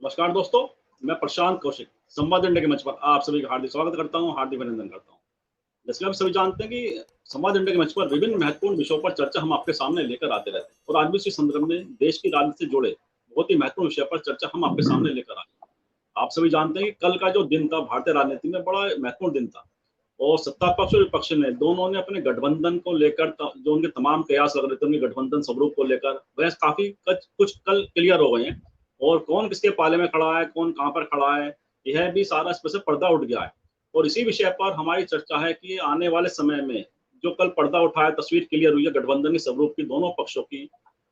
नमस्कार दोस्तों, मैं प्रशांत कौशिक संवाद इंडिया के मंच पर आप सभी का हार्दिक स्वागत करता हूं, हार्दिक अभिनंदन करता हूं। जैसे कि आप सभी जानते हैं कि संवाद इंडिया के मंच पर विभिन्न महत्वपूर्ण विषयों पर चर्चा हम आपके सामने लेकर आते रहते हैं और आज भी इसी संदर्भ में देश की राजनीति से जुड़े बहुत ही महत्वपूर्ण विषय पर चर्चा हम आपके सामने लेकर आए हैं। आप सभी जानते हैं कि कल का जो दिन था भारतीय राजनीति में बड़ा महत्वपूर्ण दिन था और सत्ता पक्ष और विपक्ष ने दोनों ने अपने गठबंधन को लेकर जो उनके तमाम कयास लग रहे थे उनके गठबंधन स्वरूप को लेकर वह काफी कुछ कल क्लियर हो गए हैं और कौन किसके पाले में खड़ा है, कौन कहाँ पर खड़ा है, यह भी सारा इस पर से पर्दा उठ गया है। और इसी विषय पर हमारी चर्चा है कि आने वाले समय में जो कल पर्दा उठा है, तस्वीर क्लियर हुई है गठबंधन के स्वरूप की दोनों पक्षों की,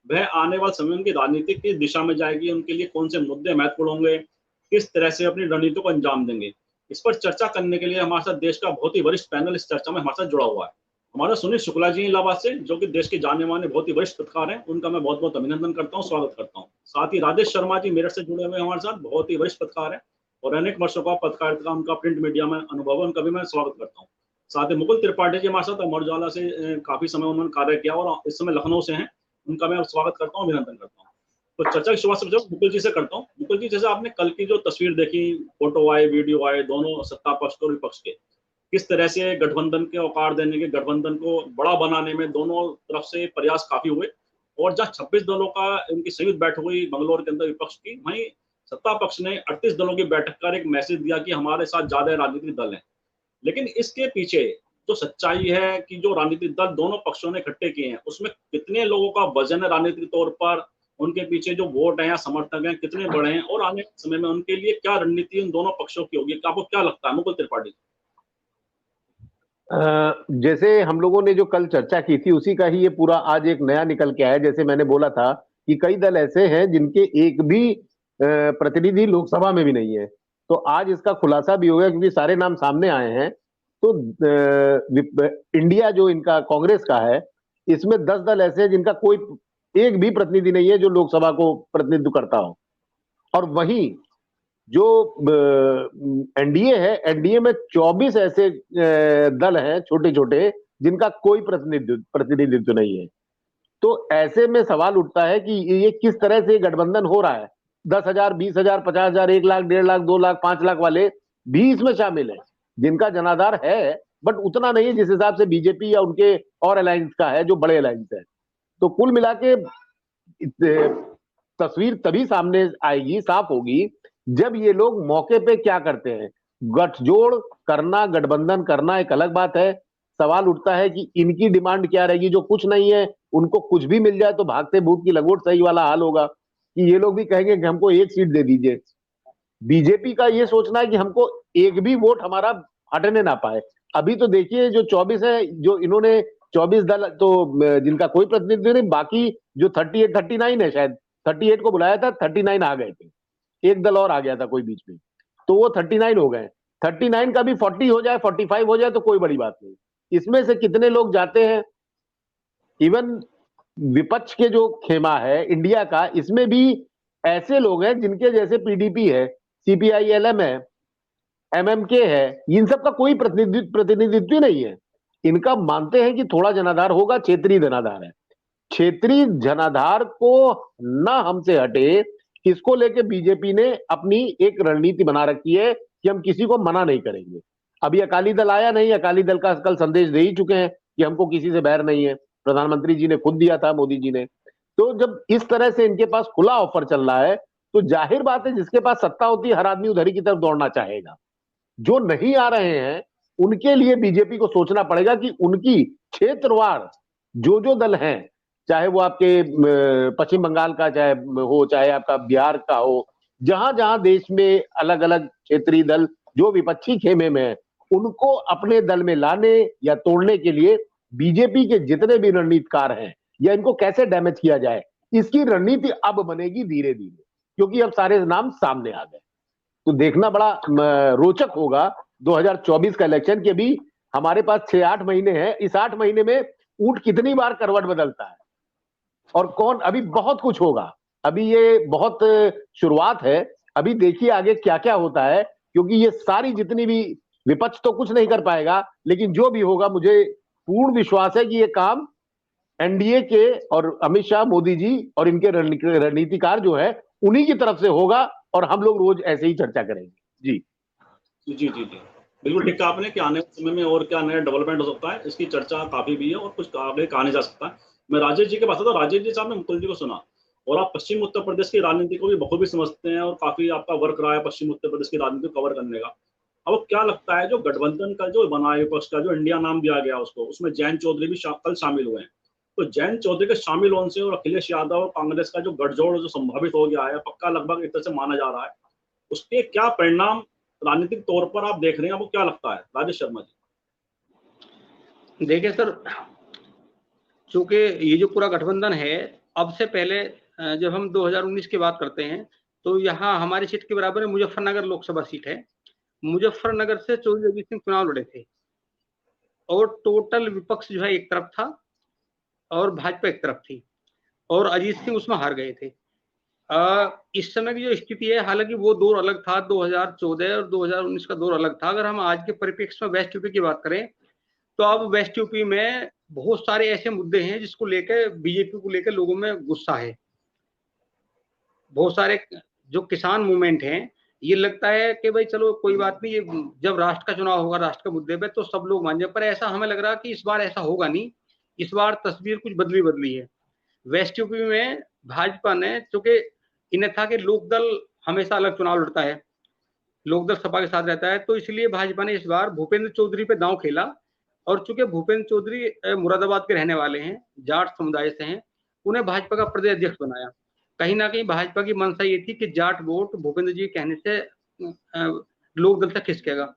वह आने वाले समय में उनकी राजनीति किस दिशा में जाएगी, उनके लिए कौन से मुद्दे महत्वपूर्ण होंगे, किस तरह से अपनी रणनीति को अंजाम देंगे। इस पर चर्चा करने के लिए हमारे साथ देश का बहुत ही वरिष्ठ पैनल इस चर्चा में हमारे साथ जुड़ा हुआ है। हमारा सुनील शुक्ला जी इलाहाबाद से, जो कि देश के जाने माने बहुत ही वरिष्ठ पत्रकार हैं, उनका मैं बहुत बहुत अभिनंदन करता हूँ, स्वागत करता हूँ। साथ ही राजेश शर्मा जी मेरठ से जुड़े हुए हमारे साथ, बहुत ही वरिष्ठ पत्रकार हैं और अनेक वर्षों का पत्रकारिता का उनका प्रिंट मीडिया में अनुभव है, उनका भी मैं स्वागत करता हूँ। साथ ही मुकुल त्रिपाठी जी हमारे साथ अमर उजाला से काफी समय उन्होंने कार्य किया और इस समय लखनऊ से हैं, उनका मैं स्वागत करता हूँ, अभिनंदन करता हूँ। तो चर्चा की शुरुआत सबसे मुकुल जी से करता हूँ। मुकुल जी, जैसे आपने कल की जो तस्वीर देखी, फोटो आए, वीडियो आए, दोनों सत्ता पक्ष और विपक्ष के, किस तरह से गठबंधन के आकार देने के, गठबंधन को बड़ा बनाने में दोनों तरफ से प्रयास काफी हुए और जहाँ 26 दलों का उनकी संयुक्त बैठक हुई बंगलौर के अंदर विपक्ष की, वहीं सत्ता पक्ष ने 38 दलों की बैठक कर एक मैसेज दिया कि हमारे साथ ज्यादा राजनीतिक दल हैं। लेकिन इसके पीछे जो सच्चाई है कि जो राजनीतिक दल दोनों पक्षों ने इकट्ठे किए हैं, उसमें कितने लोगों का वजन है राजनीतिक तौर पर, उनके पीछे जो वोट है या समर्थक हैं कितने बड़े हैं और आने के समय में उनके लिए क्या रणनीति उन दोनों पक्षों की होगी, आपको क्या लगता है मुकुल त्रिपाठी? जैसे हम लोगों ने जो कल चर्चा की थी उसी का ही ये पूरा आज एक नया निकल के आया। जैसे मैंने बोला था कि कई दल ऐसे हैं जिनके एक भी प्रतिनिधि लोकसभा में भी नहीं है, तो आज इसका खुलासा भी हो गया क्योंकि सारे नाम सामने आए हैं। तो इंडिया जो इनका कांग्रेस का है, इसमें 10 दल ऐसे हैं जिनका कोई एक भी प्रतिनिधि नहीं है जो लोकसभा को प्रतिनिधित्व करता हो। और वहीं जो एनडीए है, एनडीए में 24 ऐसे दल हैं छोटे छोटे जिनका कोई प्रतिनिधित्व नहीं है। तो ऐसे में सवाल उठता है कि ये किस तरह से गठबंधन हो रहा है। 10,000, 20,000, 50,000, 1 लाख, 1.5 लाख, 2 लाख, 5 लाख वाले भी इसमें शामिल है, जिनका जनाधार है बट उतना नहीं है जिस हिसाब से बीजेपी या उनके और अलायंस का है, जो बड़े अलायंस है। तो कुल मिला के तस्वीर तभी सामने आएगी, साफ होगी, जब ये लोग मौके पे क्या करते हैं। गठजोड़ करना, गठबंधन करना एक अलग बात है। सवाल उठता है कि इनकी डिमांड क्या रहेगी। जो कुछ नहीं है उनको कुछ भी मिल जाए तो भागते भूत की लंगोट सही वाला हाल होगा कि ये लोग भी कहेंगे कि हमको एक सीट दे दीजिए। बीजेपी का ये सोचना है कि हमको एक भी वोट हमारा हटने ना पाए। अभी तो देखिए जो 24 है, जो इन्होंने 24 दल तो जिनका कोई प्रतिनिधित्व नहीं, बाकी जो 38 39 है, शायद 38 को बुलाया था, 39 आ गए थे, एक दल और आ गया था कोई बीच में, तो वो 39 हो गए। 39 का भी 40 हो जाए, 45 हो जाए तो कोई बड़ी बात नहीं। इसमें से कितने लोग जाते हैं, इवन विपक्ष के जो खेमा है इंडिया का, इसमें भी ऐसे लोग हैं जिनके जैसे पीडीपी है, सीपीआई एलएम है, एमएमके है, इन सब का कोई प्रतिनिधित्व नहीं है। इनका मानते हैं कि थोड़ा जनाधार होगा, क्षेत्रीय जनाधार है। क्षेत्रीय जनाधार को ना हमसे हटे, इसको लेके बीजेपी ने अपनी एक रणनीति बना रखी है कि हम किसी को मना नहीं करेंगे। अभी अकाली दल आया नहीं, अकाली दल का कल संदेश दे ही चुके हैं कि हमको किसी से बैर नहीं है। प्रधानमंत्री जी ने खुद दिया था, मोदी जी ने। तो जब इस तरह से इनके पास खुला ऑफर चल रहा है तो जाहिर बात है जिसके पास सत्ता होती है हर आदमी उधर ही की तरफ दौड़ना चाहेगा। जो नहीं आ रहे हैं उनके लिए बीजेपी को सोचना पड़ेगा कि उनकी क्षेत्रवार जो जो दल हैं, चाहे वो आपके पश्चिम बंगाल का चाहे हो, चाहे आपका बिहार का हो, जहां जहां देश में अलग अलग क्षेत्रीय दल जो विपक्षी खेमे में है, उनको अपने दल में लाने या तोड़ने के लिए बीजेपी के जितने भी रणनीतिकार हैं, या इनको कैसे डैमेज किया जाए, इसकी रणनीति अब बनेगी धीरे धीरे, क्योंकि अब सारे नाम सामने आ गए। तो देखना बड़ा रोचक होगा 2024 का इलेक्शन, के भी हमारे पास 6-8 महीने हैं। इस 8 महीने में ऊंट कितनी बार करवट बदलता है और कौन, अभी बहुत कुछ होगा। अभी ये बहुत शुरुआत है, अभी देखिए आगे क्या क्या होता है, क्योंकि ये सारी जितनी भी विपक्ष तो कुछ नहीं कर पाएगा, लेकिन जो भी होगा मुझे पूर्ण विश्वास है कि ये काम एनडीए के और अमित शाह, मोदी जी और इनके रणनीतिकार जो है उन्हीं की तरफ से होगा और हम लोग रोज ऐसे ही चर्चा करेंगे। जी जी जी जी, बिल्कुल ठीक कहा आपने कि आने वाले समय में और क्या नया डेवलपमेंट हो सकता है, इसकी चर्चा काफी भी है और कुछ आगे कहा नहीं जा सकता है। मैं राजेश जी के पास था, राजेश जी से आपने मुकुल जी को सुना, और आप पश्चिम उत्तर प्रदेश की राजनीति को भी बखूबी समझते हैं और काफी आपका वर्क रहा है पश्चिम उत्तर प्रदेश की राजनीति को कवर करने का। अब क्या लगता है जो गठबंधन का जो बना है विपक्ष का, जो इंडिया नाम दिया गया उसको, उसमें जयंत चौधरी भी कल शामिल हुए हैं। तो जयंत चौधरी के शामिल होने से और अखिलेश यादव और कांग्रेस का जो गठजोड़ जो संभावित हो गया है, पक्का लगभग एक तरह से माना जा रहा है, उसके क्या परिणाम राजनीतिक तौर पर आप देख रहे हैं, आपको क्या लगता है राजेश शर्मा जी? देखिए सर, चूंकि ये जो पूरा गठबंधन है, अब से पहले जब हम 2019 की बात करते हैं तो यहाँ हमारी सीट के बराबर में मुजफ्फरनगर लोकसभा सीट है। मुजफ्फरनगर से चौधरी अजीत सिंह चुनाव लड़े थे और टोटल विपक्ष जो है एक तरफ था और भाजपा एक तरफ थी, और अजीत सिंह उसमें हार गए थे। इस समय की जो स्थिति है, हालांकि वो दौर अलग था, 2014 और 2019 का दौर अलग था। अगर हम आज के परिप्रेक्ष्य में वेस्ट यूपी की बात करें तो अब वेस्ट यूपी में बहुत सारे ऐसे मुद्दे हैं जिसको लेकर बीजेपी को लेकर लोगों में गुस्सा है। बहुत सारे जो किसान मूवमेंट हैं, ये लगता है कि भाई चलो कोई बात नहीं, ये जब राष्ट्र का चुनाव होगा राष्ट्र के मुद्दे पे तो सब लोग मान जाए, पर ऐसा हमें लग रहा कि इस बार ऐसा होगा नहीं। इस बार तस्वीर कुछ बदली है। वेस्ट यूपी में भाजपा ने, चूंकि इन्हें था कि लोकदल हमेशा अलग चुनाव लड़ता है, लोकदल सपा के साथ रहता है, तो इसलिए भाजपा ने इस बार भूपेंद्र चौधरी पे दांव खेला। और चूंकि भूपेंद्र चौधरी मुरादाबाद के रहने वाले हैं, जाट समुदाय से हैं, उन्हें भाजपा का प्रदेश अध्यक्ष बनाया। कहीं ना कहीं भाजपा की मंशा ये थी कि जाट वोट भूपेंद्र जी के कहने से लोकदल तक खिसकेगा।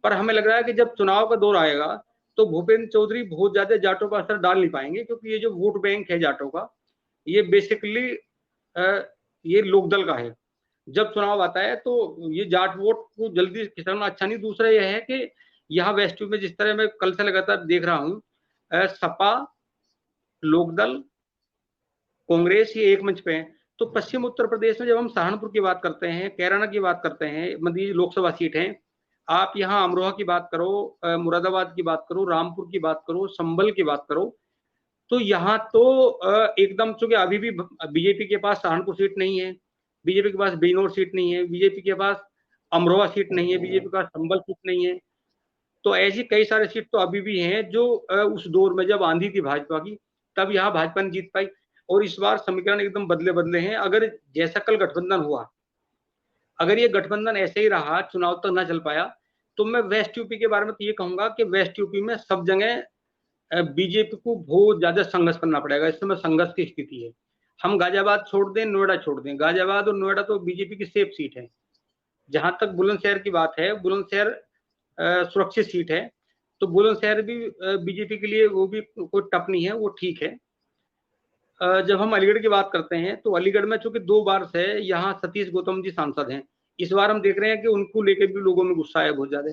पर हमें लग रहा है कि जब चुनाव का दौर आएगा तो भूपेंद्र चौधरी बहुत ज्यादा जाटों पर असर डाल नहीं पाएंगे, क्योंकि ये जो वोट बैंक है जाटों का, ये बेसिकली ये लोकदल का है। जब चुनाव आता है तो ये जाट वोट को जल्दी खिसकना अच्छा नहीं। दूसरा यह है कि यहाँ वेस्ट में जिस तरह मैं कल से लगातार देख रहा हूँ, सपा, लोकदल, कांग्रेस, ये एक मंच पे है। तो पश्चिम उत्तर प्रदेश में जब हम सहारनपुर की बात करते हैं, कैराना की बात करते हैं, मतलब लोकसभा सीट है, आप यहाँ अमरोहा की बात करो, मुरादाबाद की बात करो, रामपुर की बात करो, संभल की बात करो, तो यहाँ तो एकदम, चूंकि अभी भी बीजेपी के पास सहारनपुर सीट नहीं है, बीजेपी के पास बिजनौर सीट नहीं है, बीजेपी के पास अमरोहा सीट नहीं है, बीजेपी के पास संभल सीट नहीं है। तो ऐसी कई सारे सीट तो अभी भी हैं जो उस दौर में जब आंधी थी भाजपा की, तब यहाँ भाजपा ने जीत पाई। और इस बार समीकरण एकदम बदले हैं। अगर जैसा कल गठबंधन हुआ, अगर ये गठबंधन ऐसे ही रहा, चुनाव तक ना चल पाया, तो मैं वेस्ट यूपी के बारे में तो ये कहूंगा कि वेस्ट यूपी में सब जगह बीजेपी को बहुत ज्यादा संघर्ष करना पड़ेगा। इस समय संघर्ष की स्थिति है। हम गाजियाबाद छोड़ दें, नोएडा छोड़ दें, गाजियाबाद और नोएडा तो बीजेपी की सेफ सीट है। जहां तक बुलंदशहर की बात है, बुलंदशहर सुरक्षित सीट है, तो बुलंदशहर भी बीजेपी के लिए वो भी कोई टफ नहीं है, वो ठीक है। जब हम अलीगढ़ की बात करते हैं तो अलीगढ़ में चूंकि 2 बार से यहाँ सतीश गौतम जी सांसद हैं, इस बार हम देख रहे हैं कि उनको लेकर भी लोगों में गुस्सा है बहुत ज्यादा।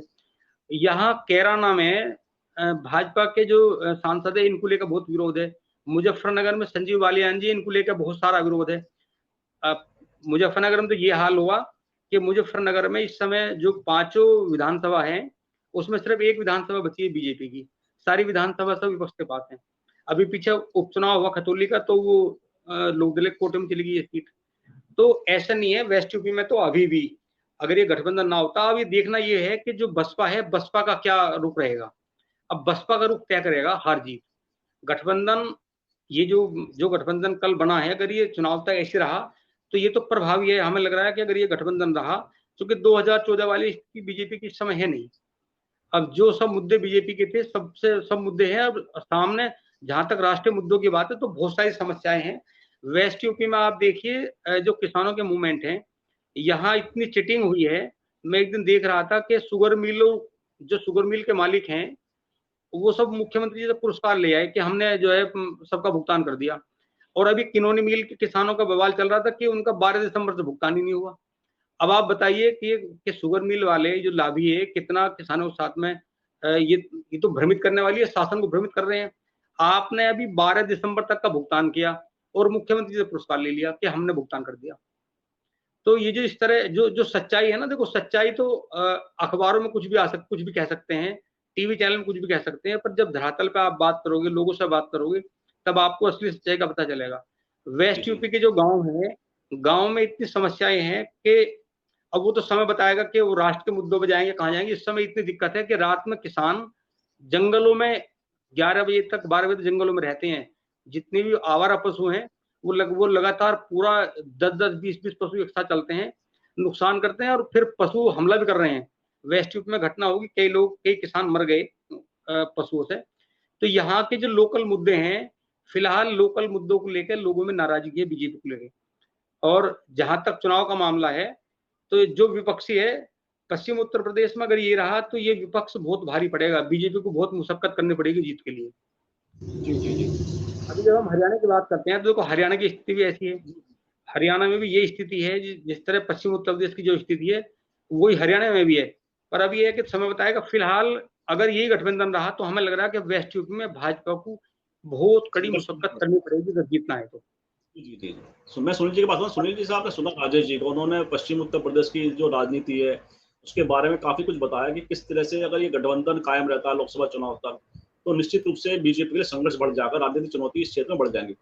यहाँ कैराना में भाजपा के जो सांसद है, इनको लेकर बहुत विरोध है। मुजफ्फरनगर में संजीव बालियान जी, इनको लेकर बहुत सारा विरोध है। मुजफ्फरनगर में तो ये हाल हुआ कि मुजफ्फरनगर में इस समय जो 5 विधानसभा है, उसमें सिर्फ एक विधानसभा बची है बीजेपी की, सारी विधानसभा सब विपक्ष के पास है। अभी पीछे उपचुनाव हुआ खतौली का, तो वो लोकदल कोटे में चली गई ये सीट। तो ऐसा नहीं है वेस्ट यूपी में, तो अभी भी अगर ये गठबंधन ना होता, अब ये देखना ये है कि जो बसपा है, बसपा का क्या रुख रहेगा। अब बसपा का रुख तय करेगा हार जीत। गठबंधन, ये जो गठबंधन कल बना है, अगर ये चुनाव तक ऐसे रहा तो ये तो प्रभावी है। हमें लग रहा है कि अगर ये गठबंधन रहा, क्योंकि 2014 वाली स्थिति बीजेपी की इस समय है नहीं। अब जो सब मुद्दे बीजेपी के थे, सब मुद्दे हैं अब सामने। जहां तक राष्ट्रीय मुद्दों की बात है तो बहुत सारी समस्याएं हैं। वेस्ट यूपी में आप देखिए, जो किसानों के मूवमेंट हैं, यहाँ इतनी चिटिंग हुई है। मैं एक दिन देख रहा था कि शुगर मिल के मालिक हैं, वो सब मुख्यमंत्री जी से पुरस्कार ले आए कि हमने जो है सबका भुगतान कर दिया। और अभी किनौनी मिल के किसानों का बवाल चल रहा था कि उनका 12 दिसंबर से भुगतान ही नहीं हुआ। अब आप बताइए कि शुगर मिल वाले जो लाभी है, कितना किसानों के साथ में ये तो भ्रमित करने वाली है, शासन को भ्रमित कर रहे हैं। आपने अभी 12 दिसंबर तक का भुगतान किया और मुख्यमंत्री से पुरस्कार ले लिया कि हमने भुगतान कर दिया। तो ये जो इस तरह जो सच्चाई है ना, देखो सच्चाई तो अखबारों में कुछ भी कह सकते हैं, टीवी चैनल में कुछ भी कह सकते हैं, पर जब धरातल पे आप बात करोगे, लोगों से बात करोगे, तब आपको असली सच्चाई का पता चलेगा। वेस्ट यूपी के जो गांव है, गांव में इतनी समस्याएं हैं कि अब वो तो समय बताएगा कि वो राष्ट्र के मुद्दों पे जाएंगे, कहाँ जाएंगे। इस समय इतनी दिक्कत है कि रात में किसान जंगलों में 11 बजे तक 12 बजे तक जंगलों में रहते हैं। जितने भी आवारा पशु हैं वो लगातार पूरा 10-10, 20-20 पशु एक साथ चलते हैं, नुकसान करते हैं और फिर पशु हमला भी कर रहे हैं। वेस्ट यूपी में घटना होगी, कई किसान मर गए पशुओं से। तो यहाँ के जो लोकल मुद्दे हैं, फिलहाल लोकल मुद्दों को लेकर लोगों में नाराजगी है बीजेपी को लेकर। और जहां तक चुनाव का मामला है, तो जो विपक्षी है पश्चिम उत्तर प्रदेश में, अगर ये रहा तो ये विपक्ष बहुत भारी पड़ेगा, बीजेपी को बहुत मुशक्कत करनी पड़ेगी जीत के लिए। जी जी जी। अभी जब हम हरियाणा की बात करते हैं तो देखो हरियाणा की स्थिति भी ऐसी है। हरियाणा में भी ये स्थिति है, जिस तरह पश्चिम उत्तर प्रदेश की जो स्थिति है वही हरियाणा में भी है। पर अब ये है कि समय बताएगा। फिलहाल अगर यही गठबंधन रहा तो हमें लग रहा है कि वेस्ट यूपी में भाजपा को बहुत कड़ी मुशक्कत करनी पड़ेगी अगर जीतना है तो। जी जी। मैं सुनील जी की बात करूँ, सुनील जी साहब ने सुना राजेश जी को, उन्होंने पश्चिम उत्तर प्रदेश की जो राजनीति है उसके बारे में काफी कुछ बताया कि किस तरह से अगर ये गठबंधन कायम रहता है लोकसभा चुनाव तक, तो निश्चित रूप से बीजेपी के लिए संघर्ष बढ़ जाएगा, राजनीतिक चुनौती इस क्षेत्र में बढ़ जाएंगी।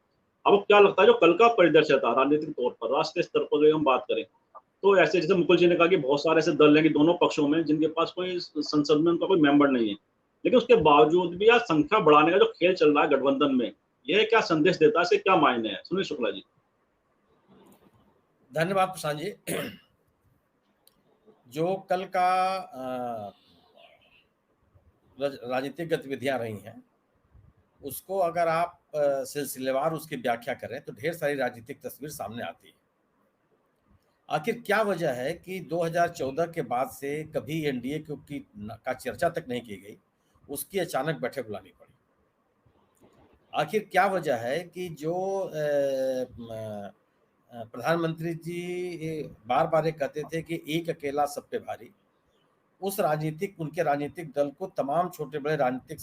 अब क्या लगता है जो कल का परिदृश्य था राजनीतिक तौर पर, राष्ट्रीय स्तर पर अगर हम बात करें, तो ऐसे जैसे मुकुल जी ने कहा कि बहुत सारे ऐसे दल हैं कि दोनों पक्षों में जिनके पास कोई संसद में उनका कोई मेंबर नहीं है, लेकिन उसके बावजूद भी आज संख्या बढ़ाने का जो खेल चल रहा है गठबंधन में, यह क्या संदेश देता है, इसके क्या मायने हैं? सुनील शुक्ला जी। धन्यवाद प्रशांत जी। जो कल का राजनीतिक गतिविधियां रही हैं, उसको अगर आप सिलसिलेवार उसकी व्याख्या करें तो ढेर सारी राजनीतिक तस्वीर सामने आती है। आखिर क्या वजह है कि 2014 के बाद से कभी एनडीए का चर्चा तक नहीं की गई, उसकी अचानक बैठक बुलानी पड़ी। आखिर क्या वजह है कि जो प्रधानमंत्री जी बार बार ये कहते थे कि एक अकेला सब पे भारी, उनके राजनीतिक दल को तमाम छोटे बड़े राजनीतिक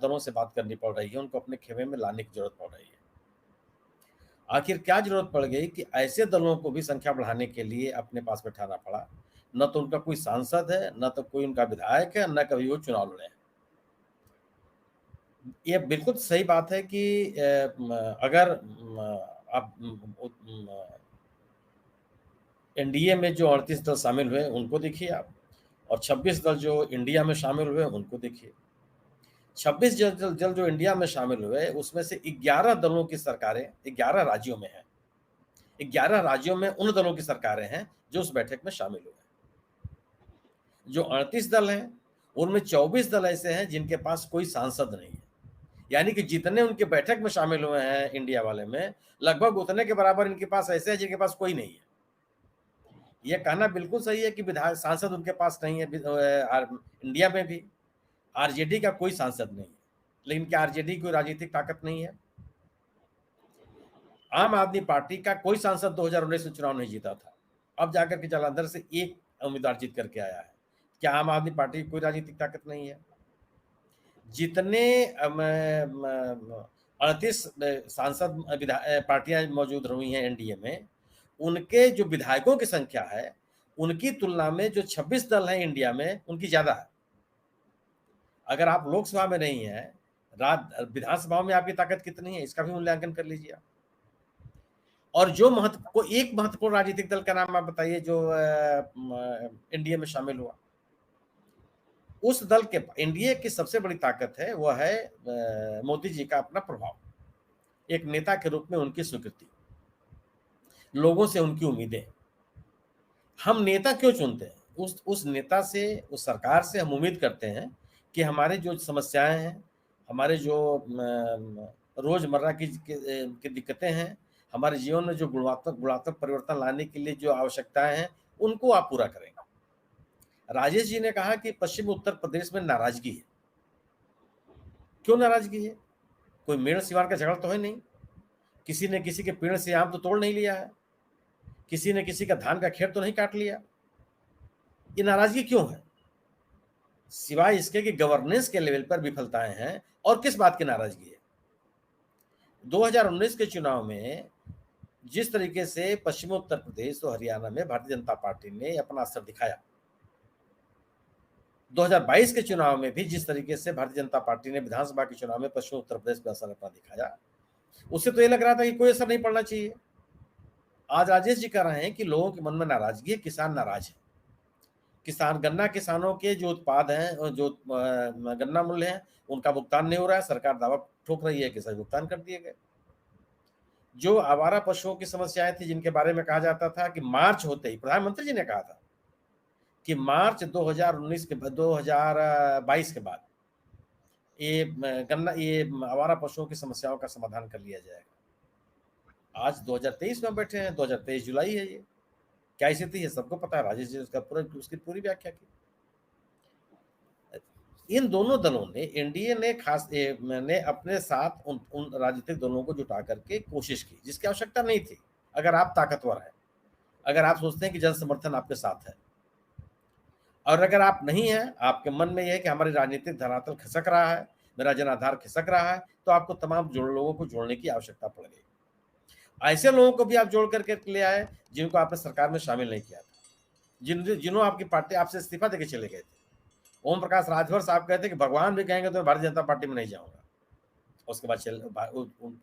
दलों से बात करनी पड़ रही है, उनको अपने खेमे में लाने की जरूरत पड़ रही है। आखिर क्या जरूरत पड़ गई कि ऐसे दलों को भी संख्या बढ़ाने के लिए अपने पास बैठाना पड़ा? न तो उनका कोई सांसद है, न तो कोई उनका विधायक है, न कभी वो चुनाव लड़े हैं। ये बिल्कुल सही बात है कि अगर आप एनडीए में जो 38 दल शामिल हुए उनको देखिए आप, और 26 दल जो इंडिया में शामिल हुए उनको देखिए। 26 दल जो इंडिया में शामिल हुए उसमें से 11 दलों की सरकारें 11 राज्यों में हैं। 11 राज्यों में उन दलों की सरकारें हैं जो उस बैठक में शामिल हुए। जो 38 दल हैं उनमें 24 दल ऐसे हैं जिनके पास कोई सांसद नहीं है, यानी कि जितने उनके बैठक में शामिल हुए हैं इंडिया वाले में, लगभग उतने के बराबर इनके पास ऐसे हैं जिनके पास कोई नहीं है। यह कहना बिल्कुल सही है कि विधायक सांसद उनके पास नहीं है। इंडिया में भी आरजेडी का कोई सांसद नहीं है, लेकिन क्या आरजेडी कोई राजनीतिक ताकत नहीं है? आम आदमी पार्टी का कोई सांसद 2019 में चुनाव नहीं जीता था, अब जाकर के जालंधर से एक उम्मीदवार जीत करके आया है। क्या आम आदमी पार्टी की कोई राजनीतिक ताकत नहीं है? जितने 38 सांसद पार्टियां मौजूद रही हैं एनडीए में, उनके जो विधायकों की संख्या है उनकी तुलना में जो 26 दल हैं इंडिया में उनकी ज्यादा है। अगर आप लोकसभा में नहीं है, विधानसभा में आपकी ताकत कितनी है इसका भी मूल्यांकन कर लीजिए। और जो एक महत्वपूर्ण राजनीतिक दल का नाम आप बताइए जो इंडिया में शामिल हुआ। उस दल के एनडीए की सबसे बड़ी ताकत है वह है मोदी जी का अपना प्रभाव, एक नेता के रूप में उनकी स्वीकृति, लोगों से उनकी उम्मीदें। हम नेता क्यों चुनते हैं? उस नेता से, उस सरकार से हम उम्मीद करते हैं कि हमारे जो समस्याएं हैं, हमारे जो रोजमर्रा की दिक्कतें हैं, हमारे जीवन में जो गुणात्मक परिवर्तन लाने के लिए जो आवश्यकताएं हैं, उनको आप पूरा करेंगे। राजेश जी ने कहा कि पश्चिम उत्तर प्रदेश में नाराजगी है। क्यों नाराजगी है? कोई मेड़ सिवार का झगड़ा तो है नहीं, किसी ने किसी के पेड़ से आम तो तोड़ नहीं लिया है, किसी ने किसी का धान का खेत तो नहीं काट लिया। ये नाराजगी क्यों है? सिवाय इसके कि गवर्नेंस के लेवल पर विफलताएं हैं। और किस बात की नाराजगी है? 2019 के चुनाव में जिस तरीके से पश्चिम उत्तर प्रदेश और हरियाणा में भारतीय जनता पार्टी ने अपना असर दिखाया, 2022 के चुनाव में भी जिस तरीके से भारतीय जनता पार्टी ने विधानसभा के चुनाव में पश्चिम उत्तर प्रदेश में असर अपना दिखाया, उससे तो ये लग रहा था कि कोई असर नहीं पड़ना चाहिए। आज राजेश जी कह रहे हैं कि लोगों के मन में नाराजगी है, किसान नाराज है। गन्ना किसानों के जो उत्पाद हैं और जो गन्ना मूल्य है उनका भुगतान नहीं हो रहा है। सरकार दावा ठोक रही है कि सभी भुगतान कर दिए गए। जो आवारा पशुओं की समस्याएं थी जिनके बारे में कहा जाता था कि मार्च होते ही, प्रधानमंत्री जी ने कहा था कि मार्च 2019 के 2022 के बाद ये आवारा पशुओं की समस्याओं का समाधान कर लिया जाएगा। आज 2023 में बैठे हैं, 2023 जुलाई है। ये क्या स्थिति है सबको पता है। राजेश जी उसकी पूरी व्याख्या की। इन दोनों दलों ने, एनडीए ने अपने साथ उन राजनीतिक दलों को जुटा करके कोशिश की जिसकी आवश्यकता नहीं थी। अगर आप ताकतवर हैं, अगर आप सोचते हैं कि जन समर्थन आपके साथ है, और अगर आप नहीं हैं, आपके मन में यह है कि हमारी राजनीतिक धरातल खिसक रहा है, मेरा जनाधार खिसक रहा है, तो आपको तमाम लोगों को जोड़ने की आवश्यकता पड़ गई। ऐसे लोगों को भी आप जोड़ करके ले आए जिनको आपने सरकार में शामिल नहीं किया था, जिन्होंने आपकी पार्टी आपसे इस्तीफा देके चले गए थे। ओम प्रकाश राजभर साहब कहते कि भगवान भी कहेंगे तो मैं भारतीय जनता पार्टी में नहीं जाऊंगा। उसके बाद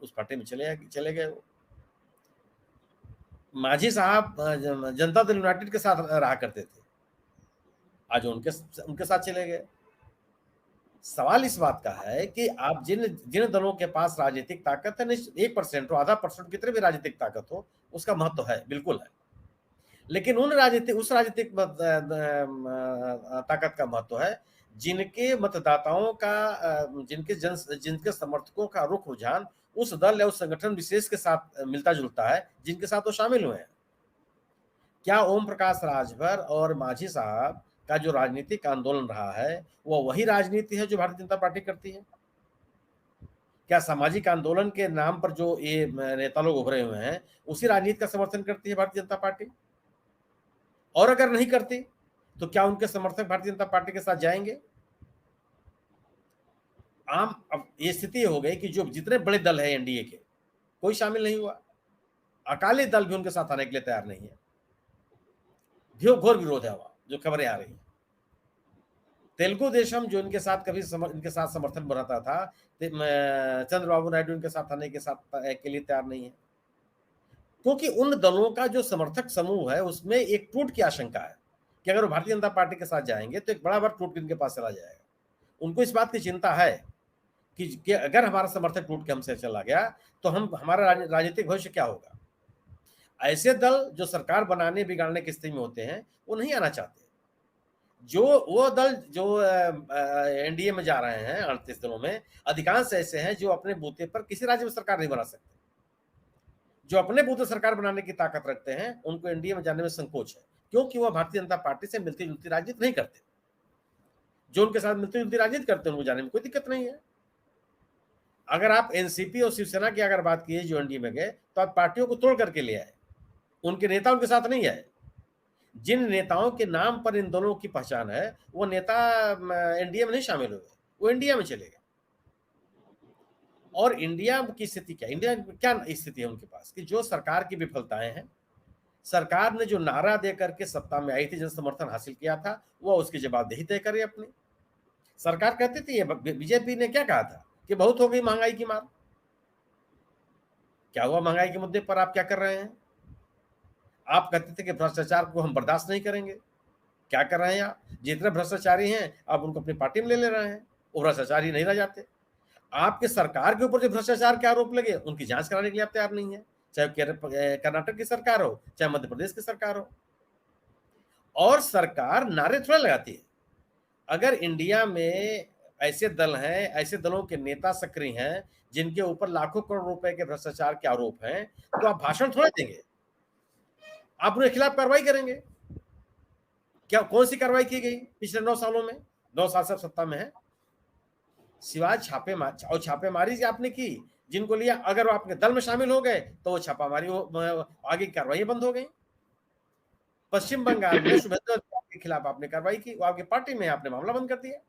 उस पार्टी में चले गए वो। मांझी साहब जनता दल यूनाइटेड के साथ रहा करते थे, आज उनके साथ चले गए। सवाल इस बात का है कि आप जिन दलों के पास राजनीतिक ताकत है, 1% हो, आधा % कितने भी राजनीतिक ताकत हो, उसका महत्व है, बिल्कुल है। लेकिन उस राजनीतिक ताकत का महत्व है जिनके मतदाताओं का, जिनके समर्थकों का रुख रुझान उस दल या उस संगठन विशेष के साथ मिलता जुलता है, जिनके साथ वो शामिल हुए हैं। क्या ओम प्रकाश राजभर और मांझी साहब का जो राजनीतिक आंदोलन रहा है वो वही राजनीति है जो भारतीय जनता पार्टी करती है? क्या सामाजिक आंदोलन के नाम पर जो ये नेता लोग उभरे हुए हैं उसी राजनीति का समर्थन करती है भारतीय जनता पार्टी? और अगर नहीं करती तो क्या उनके समर्थक भारतीय जनता पार्टी के साथ जाएंगे? अब ये स्थिति हो गई कि जो जितने बड़े दल है एनडीए के, कोई शामिल नहीं हुआ। अकाली दल भी उनके साथ आने के लिए तैयार नहीं है। घोर विरोध है वहां, जो खबरें आ रही हैं। तेलुगु देशम जो इनके साथ समर्थन बनाता था, चंद्रबाबू नायडू इनके साथ आने के लिए तैयार नहीं है, क्योंकि उन दलों का जो समर्थक समूह है उसमें एक टूट की आशंका है कि अगर वो भारतीय जनता पार्टी के साथ जाएंगे तो एक बड़ा टूट के इनके पास चला जाएगा। उनको इस बात की चिंता है कि अगर हमारा समर्थक टूट के हमसे चला गया तो हमारा राजनीतिक भविष्य क्या होगा। ऐसे दल जो सरकार बनाने बिगाड़ने की स्थिति में होते हैं वो नहीं आना चाहते। वो दल जो एनडीए में जा रहे हैं 38 दलों में, अधिकांश ऐसे हैं जो अपने बूते पर किसी राज्य में सरकार नहीं बना सकते। जो अपने बूते सरकार बनाने की ताकत रखते हैं उनको एनडीए में जाने में संकोच है, क्योंकि वह भारतीय जनता पार्टी से मिलती जुलती राजनीति नहीं करते। जो उनके साथ मिलती जुलती राजनीति करते हैं उनको जाने में कोई दिक्कत नहीं है। अगर आप एनसीपी और शिवसेना की अगर बात कीजिए जो एनडीए में गए, तो आप पार्टियों को तोड़ करके ले आए, उनके नेता उनके साथ नहीं आए। जिन नेताओं के नाम पर इन दोनों की पहचान है वो नेता एनडीए में नहीं शामिल हुए, वो इंडिया में चले गए। और इंडिया की स्थिति क्या, इंडिया क्या स्थिति है उनके पास कि जो सरकार की विफलताएं हैं, सरकार ने जो नारा दे करके सत्ता में आई थी, जन समर्थन हासिल किया था, वो उसकी जवाबदेही तय करे अपनी। सरकार कहती थी, बीजेपी ने क्या कहा था कि बहुत हो गई महंगाई की मार। क्या हुआ महंगाई के मुद्दे पर? आप क्या कर रहे हैं? आप कहते थे कि भ्रष्टाचार को हम बर्दाश्त नहीं करेंगे। क्या कर रहे हैं आप? जितने भ्रष्टाचारी हैं आप उनको अपनी पार्टी में ले रहे हैं, वो भ्रष्टाचारी नहीं रह जाते। आपके सरकार के ऊपर जो भ्रष्टाचार के आरोप लगे उनकी जांच कराने के लिए आप तैयार नहीं है, चाहे कर्नाटक की सरकार हो, चाहे मध्य प्रदेश की सरकार हो। और सरकार नारे थोड़ा लगाती है। अगर इंडिया में ऐसे दल हैं, ऐसे दलों के नेता सक्रिय हैं जिनके ऊपर लाखों करोड़ रुपए के भ्रष्टाचार के आरोप हैं, तो आप भाषण थोड़ा देंगे, आप उनके खिलाफ कार्रवाई करेंगे। क्या कौन सी कार्रवाई की गई पिछले 9 सालों में? 9 साल से सत्ता में है, सिवाय छापेमारी आपने की जिनको लिया। अगर वो आपके दल में शामिल हो गए तो वो छापामारी, आगे की कार्रवाई बंद हो गई। पश्चिम बंगाल में शुभेंदु के खिलाफ आपने कार्रवाई की, वो आपकी पार्टी में आपने मामला बंद कर दिया।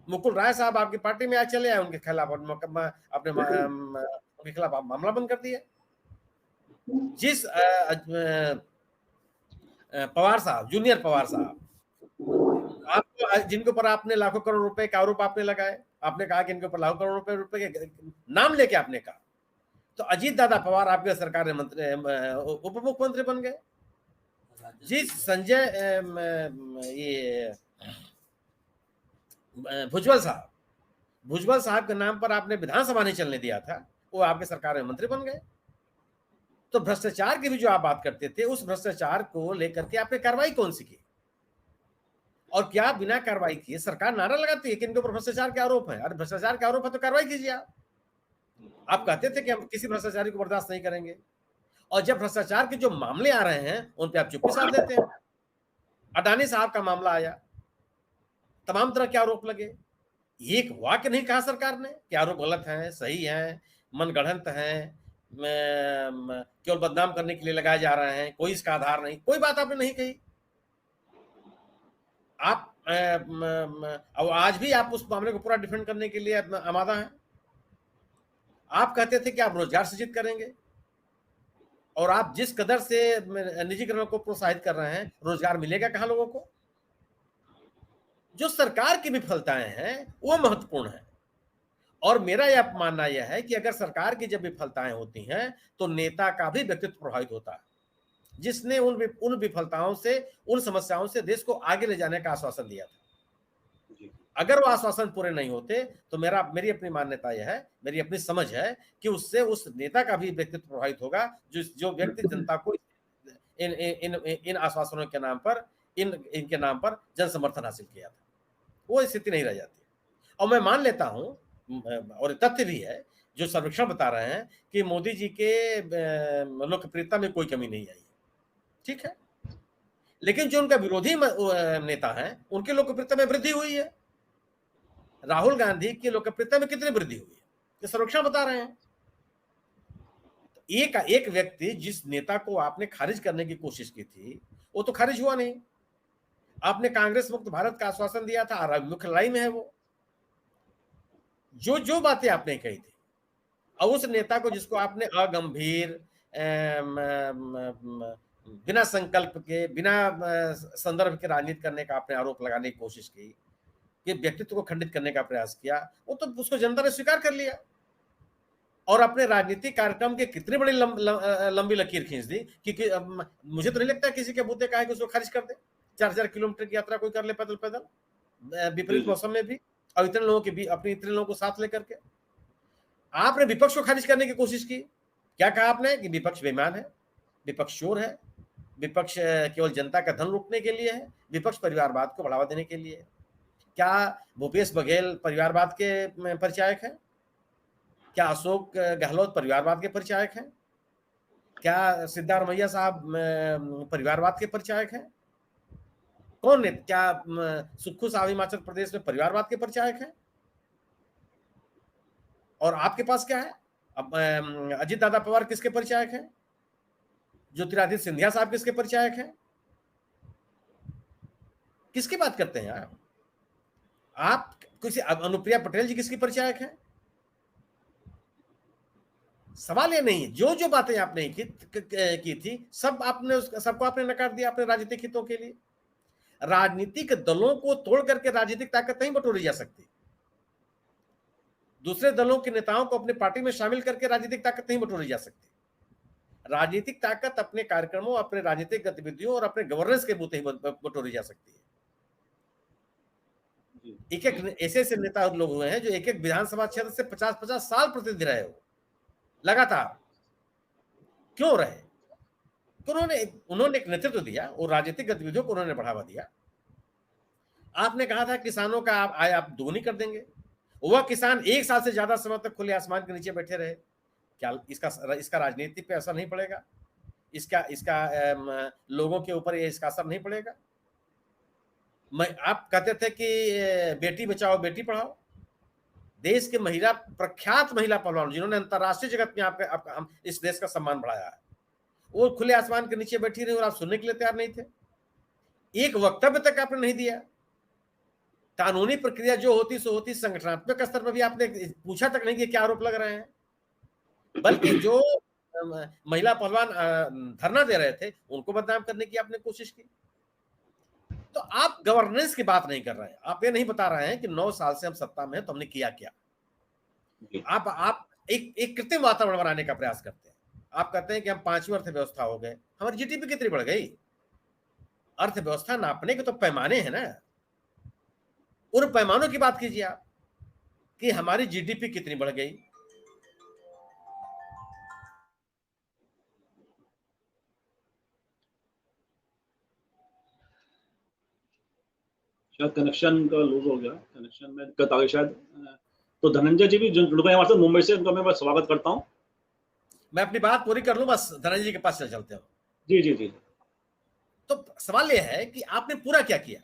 मुकुल राय साहब आपकी पार्टी में आज चले आए, उनके खिलाफ आपने उनके खिलाफ आप मामला बंद कर दिया। जिस पवार साहब, जूनियर पवार साहब, आपको जिनके ऊपर आपने लाखों करोड़ रुपए का आरोप आपने लगाए, आपने कहा कि इनके ऊपर लाखों करोड़ रुपए के नाम लेके आपने कहा, तो अजीत दादा पवार आपके सरकार में उप मुख्यमंत्री बन गए। जिस संजय ये भुजबल साहब के नाम पर आपने विधानसभा नहीं चलने दिया था, वो आपके सरकार में मंत्री बन गए। तो भ्रष्टाचार की भी जो आप बात करते थे, उस भ्रष्टाचार को लेकर के आपने कार्रवाई कौन सी की? और क्या बिना कार्रवाई किए सरकार नारा लगाती है कि इनके ऊपर भ्रष्टाचार के आरोप है? अरे भ्रष्टाचार के आरोप है तो कार्रवाई कीजिए। आप कहते थे कि हम किसी भ्रष्टाचारी को बर्दाश्त नहीं करेंगे, और जब भ्रष्टाचार के जो मामले आ रहे हैं उन पे आप चुप्पी साध देते हैं। अडानी साहब का मामला आया, तमाम तरह के आरोप लगे, एक वाक्य नहीं कहा सरकार ने कि आरोप गलत हैं, सही हैं, मनगढ़ंत हैं, केवल बदनाम करने के लिए लगाए जा रहे हैं, कोई इसका आधार नहीं, कोई बात आपने नहीं कही। आप अब आज भी आप उस मामले को पूरा डिफेंड करने के लिए आमादा हैं। आप कहते थे कि आप रोजगार सृजित करेंगे, और आप जिस कदर से निजीकरण को प्रोत्साहित कर रहे हैं, रोजगार मिलेगा कहां लोगों को? जो सरकार की विफलताएं हैं वो महत्वपूर्ण है, और मेरा यह मानना यह है कि अगर सरकार की जब विफलताएं होती हैं तो नेता का भी व्यक्तित्व प्रभावित होता है, जिसने उन विफलताओं से, उन समस्याओं से देश को आगे ले जाने का आश्वासन दिया था। अगर वो आश्वासन पूरे नहीं होते तो मेरी अपनी मान्यता यह है, मेरी अपनी समझ है कि उससे उस नेता का भी व्यक्तित्व प्रभावित होगा, जो व्यक्ति जनता को इन आश्वासनों के नाम पर, इनके नाम पर जन समर्थन हासिल किया था। वो स्थिति नहीं रह जाती। और मैं मान लेता हूं, और तथ्य भी है, जो सर्वेक्षण बता रहे हैं कि मोदी जी के लोकप्रियता में कोई कमी नहीं आई, ठीक है, लेकिन जो उनका विरोधी नेता है उनकी लोकप्रियता में वृद्धि हुई है। राहुल गांधी की लोकप्रियता में कितनी वृद्धि हुई है, ये सर्वेक्षण बता रहे हैं। एक व्यक्ति, जिस नेता को आपने खारिज करने की कोशिश की थी, वो तो खारिज हुआ नहीं। आपने कांग्रेस मुक्त भारत का आश्वासन दिया था, मुख्य लड़ाई में है वो। जो बातें आपने कही थी, और उस नेता को जिसको आपने अगंभीर, बिना संकल्प के, बिना संदर्भ के राजनीति करने का आपने आरोप लगाने की कोशिश की, कि व्यक्तित्व को खंडित करने का प्रयास किया, वो तो उसको जनता ने स्वीकार कर लिया, और अपने राजनीतिक कार्यक्रम के कितनी बड़ी लंबी लकीर खींच दी कि मुझे तो नहीं लगता किसी के मुद्दे का है कि उसको खारिज कर दे। 4,000 किलोमीटर की यात्रा कोई कर ले पैदल पैदल, विपरीत मौसम में भी, और इतने लोगों को साथ लेकर के। आपने विपक्ष को खारिज करने की कोशिश की। क्या कहा आपने? कि विपक्ष बेईमान है, विपक्ष चोर है, विपक्ष केवल जनता का धन लूटने के लिए है, विपक्ष परिवारवाद को बढ़ावा देने के लिए है। क्या भूपेश बघेल परिवारवाद के परिचायक हैं? क्या अशोक गहलोत परिवारवाद के परिचायक हैं? क्या सिद्धारमैया साहब परिवारवाद के परिचायक हैं? कौन है? क्या सुक्खू साहब हिमाचल प्रदेश में परिवारवाद के परिचायक हैं? और आपके पास क्या है? अब अजीत दादा पवार किसके परिचायक हैं? ज्योतिरादित्य सिंधिया साहब किसके परिचायक हैं? किसकी बात करते हैं आप? किसी अनुप्रिया पटेल जी किसकी परिचायक हैं? सवाल ये नहीं है। जो बातें आपने की थी, सबको आपने नकार दिया अपने राजनीतिक हितों के लिए। राजनीतिक दलों को तोड़ करके राजनीतिक ताकत नहीं बटोरी जा सकती। दूसरे दलों के नेताओं को अपने पार्टी में शामिल करके राजनीतिक ताकत नहीं बटोरी जा सकती। राजनीतिक ताकत अपने कार्यक्रमों, अपने राजनीतिक गतिविधियों और अपने गवर्नेंस के बूते ही बटोरी जा सकती है। एक ऐसे नेता लोग हुए हैं जो एक विधानसभा क्षेत्र से 50-50 साल प्रतिनिधि रहे हो लगातार। क्यों रहे? उन्होंने एक नेतृत्व दिया और राजनीतिक गतिविधियों को उन्होंने बढ़ावा दिया। आपने कहा था किसानों का आय आप दोगुनी कर देंगे। वह किसान 1 साल से ज्यादा समय तक खुले आसमान के नीचे बैठे रहे। क्या इसका राजनीति पे असर नहीं पड़ेगा? इसका लोगों के ऊपर इसका असर नहीं पड़ेगा? आप कहते थे कि बेटी बचाओ बेटी पढ़ाओ। देश के प्रख्यात महिला पहलवान जिन्होंने अंतरराष्ट्रीय जगत में हम इस देश का सम्मान बढ़ाया है, वो खुले आसमान के नीचे बैठी रही और आप सुनने के लिए तैयार नहीं थे। एक वक्तव्य तक आपने नहीं दिया। कानूनी प्रक्रिया जो होती सो होती, संगठनात्मक स्तर पर भी आपने पूछा तक नहीं कि क्या आरोप लग रहे हैं। बल्कि जो महिला पहलवान धरना दे रहे थे उनको बदनाम करने की आपने कोशिश की। तो आप गवर्नेंस की बात नहीं कर रहे हैं। आप ये नहीं बता रहे हैं कि 9 साल से हम सत्ता में हैं तो हमने किया क्या। आप एक कृत्रिम वातावरण बनाने का प्रयास करते हैं। आप कहते हैं कि हम 5वीं अर्थव्यवस्था हो गए। हमारी जीडीपी कितनी बढ़ गई? अर्थव्यवस्था नापने के तो पैमाने हैं ना, उन पैमानों की बात कीजिए आप कि हमारी जीडीपी कितनी बढ़ गई, शायद कनेक्शन का लूज हो गया, कनेक्शन में दिक्कत आ गई शायद। तो धनंजय जी भी जुड़ गए हमारे साथ मुंबई से, उनका मैं बस स्वागत करता हूँ। मैं अपनी बात पूरी कर लूं, बस धनंजय जी के पास चलते हो। जी जी जी। तो सवाल यह है कि आपने पूरा क्या किया?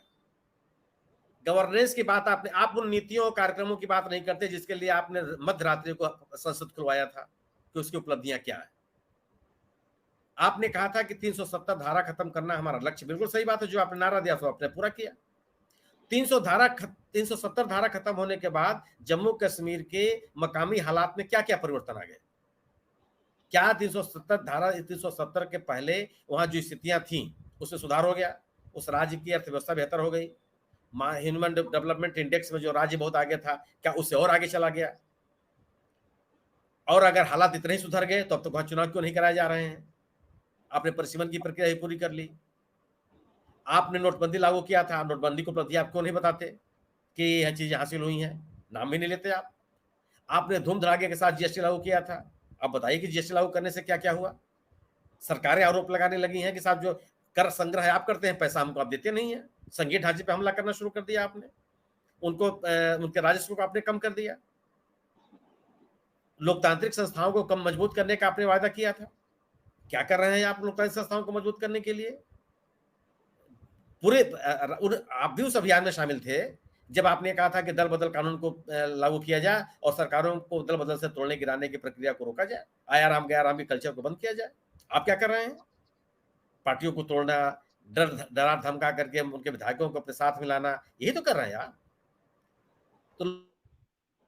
गवर्नेंस की बात आपने, आप उन नीतियों कार्यक्रमों की बात नहीं करते जिसके लिए आपने मध्य रात्रि को संसद खुलवाया था, कि उसकी उपलब्धियां क्या है। आपने कहा था कि 370 धारा खत्म करना हमारा लक्ष्य, बिल्कुल सही बात है, जो आपने नारा दिया तो आपने पूरा किया। 370 धारा खत्म होने के बाद जम्मू कश्मीर के मकामी हालात में क्या क्या परिवर्तन आ गए? क्या 370 के पहले वहां जो स्थितियां थी उसमें सुधार हो गया? उस राज्य की अर्थव्यवस्था बेहतर हो गई? ह्यूमन डेवलपमेंट इंडेक्स में जो राज्य बहुत आगे था, क्या उससे और आगे चला गया? और अगर हालात इतने ही सुधर गए तो अब तक वहां चुनाव क्यों नहीं कराए जा रहे हैं? आपने परिसीमन की प्रक्रिया ही पूरी कर ली। आपने नोटबंदी लागू किया था, नोटबंदी को उपलब्धि आप क्यों नहीं बताते कि यह चीजें हासिल हुई हैं? नाम भी नहीं लेते आप। आपने धूम धड़ाके के साथ जीएसटी लागू किया था, अब बताइए कि जीएसटी लागू करने से क्या क्या हुआ? सरकारें आरोप लगाने लगी हैं कि साहब जो कर संग्रह आप करते हैं, पैसा हमको आप देते नहीं है। संघीय ढांचे पे हमला करना शुरू कर दिया आपने, उनको उनके राजस्व को आपने कम कर दिया। लोकतांत्रिक संस्थाओं को कम मजबूत करने का आपने वायदा किया था, क्या कर रहे हैं आप लोकतांत्रिक संस्थाओं को मजबूत करने के लिए? पूरे आप भी उस अभियान में शामिल थे जब आपने कहा था कि दल बदल कानून को लागू किया जाए और सरकारों को दल बदल से तोड़ने गिराने की प्रक्रिया को रोका जाए, आयाराम गयाराम की कल्चर को बंद किया जाए। आप क्या कर रहे हैं? पार्टियों को तोड़ना, डरा धमका करके उनके विधायकों को अपने साथ मिलाना, यही तो कर रहे हैं यार। तो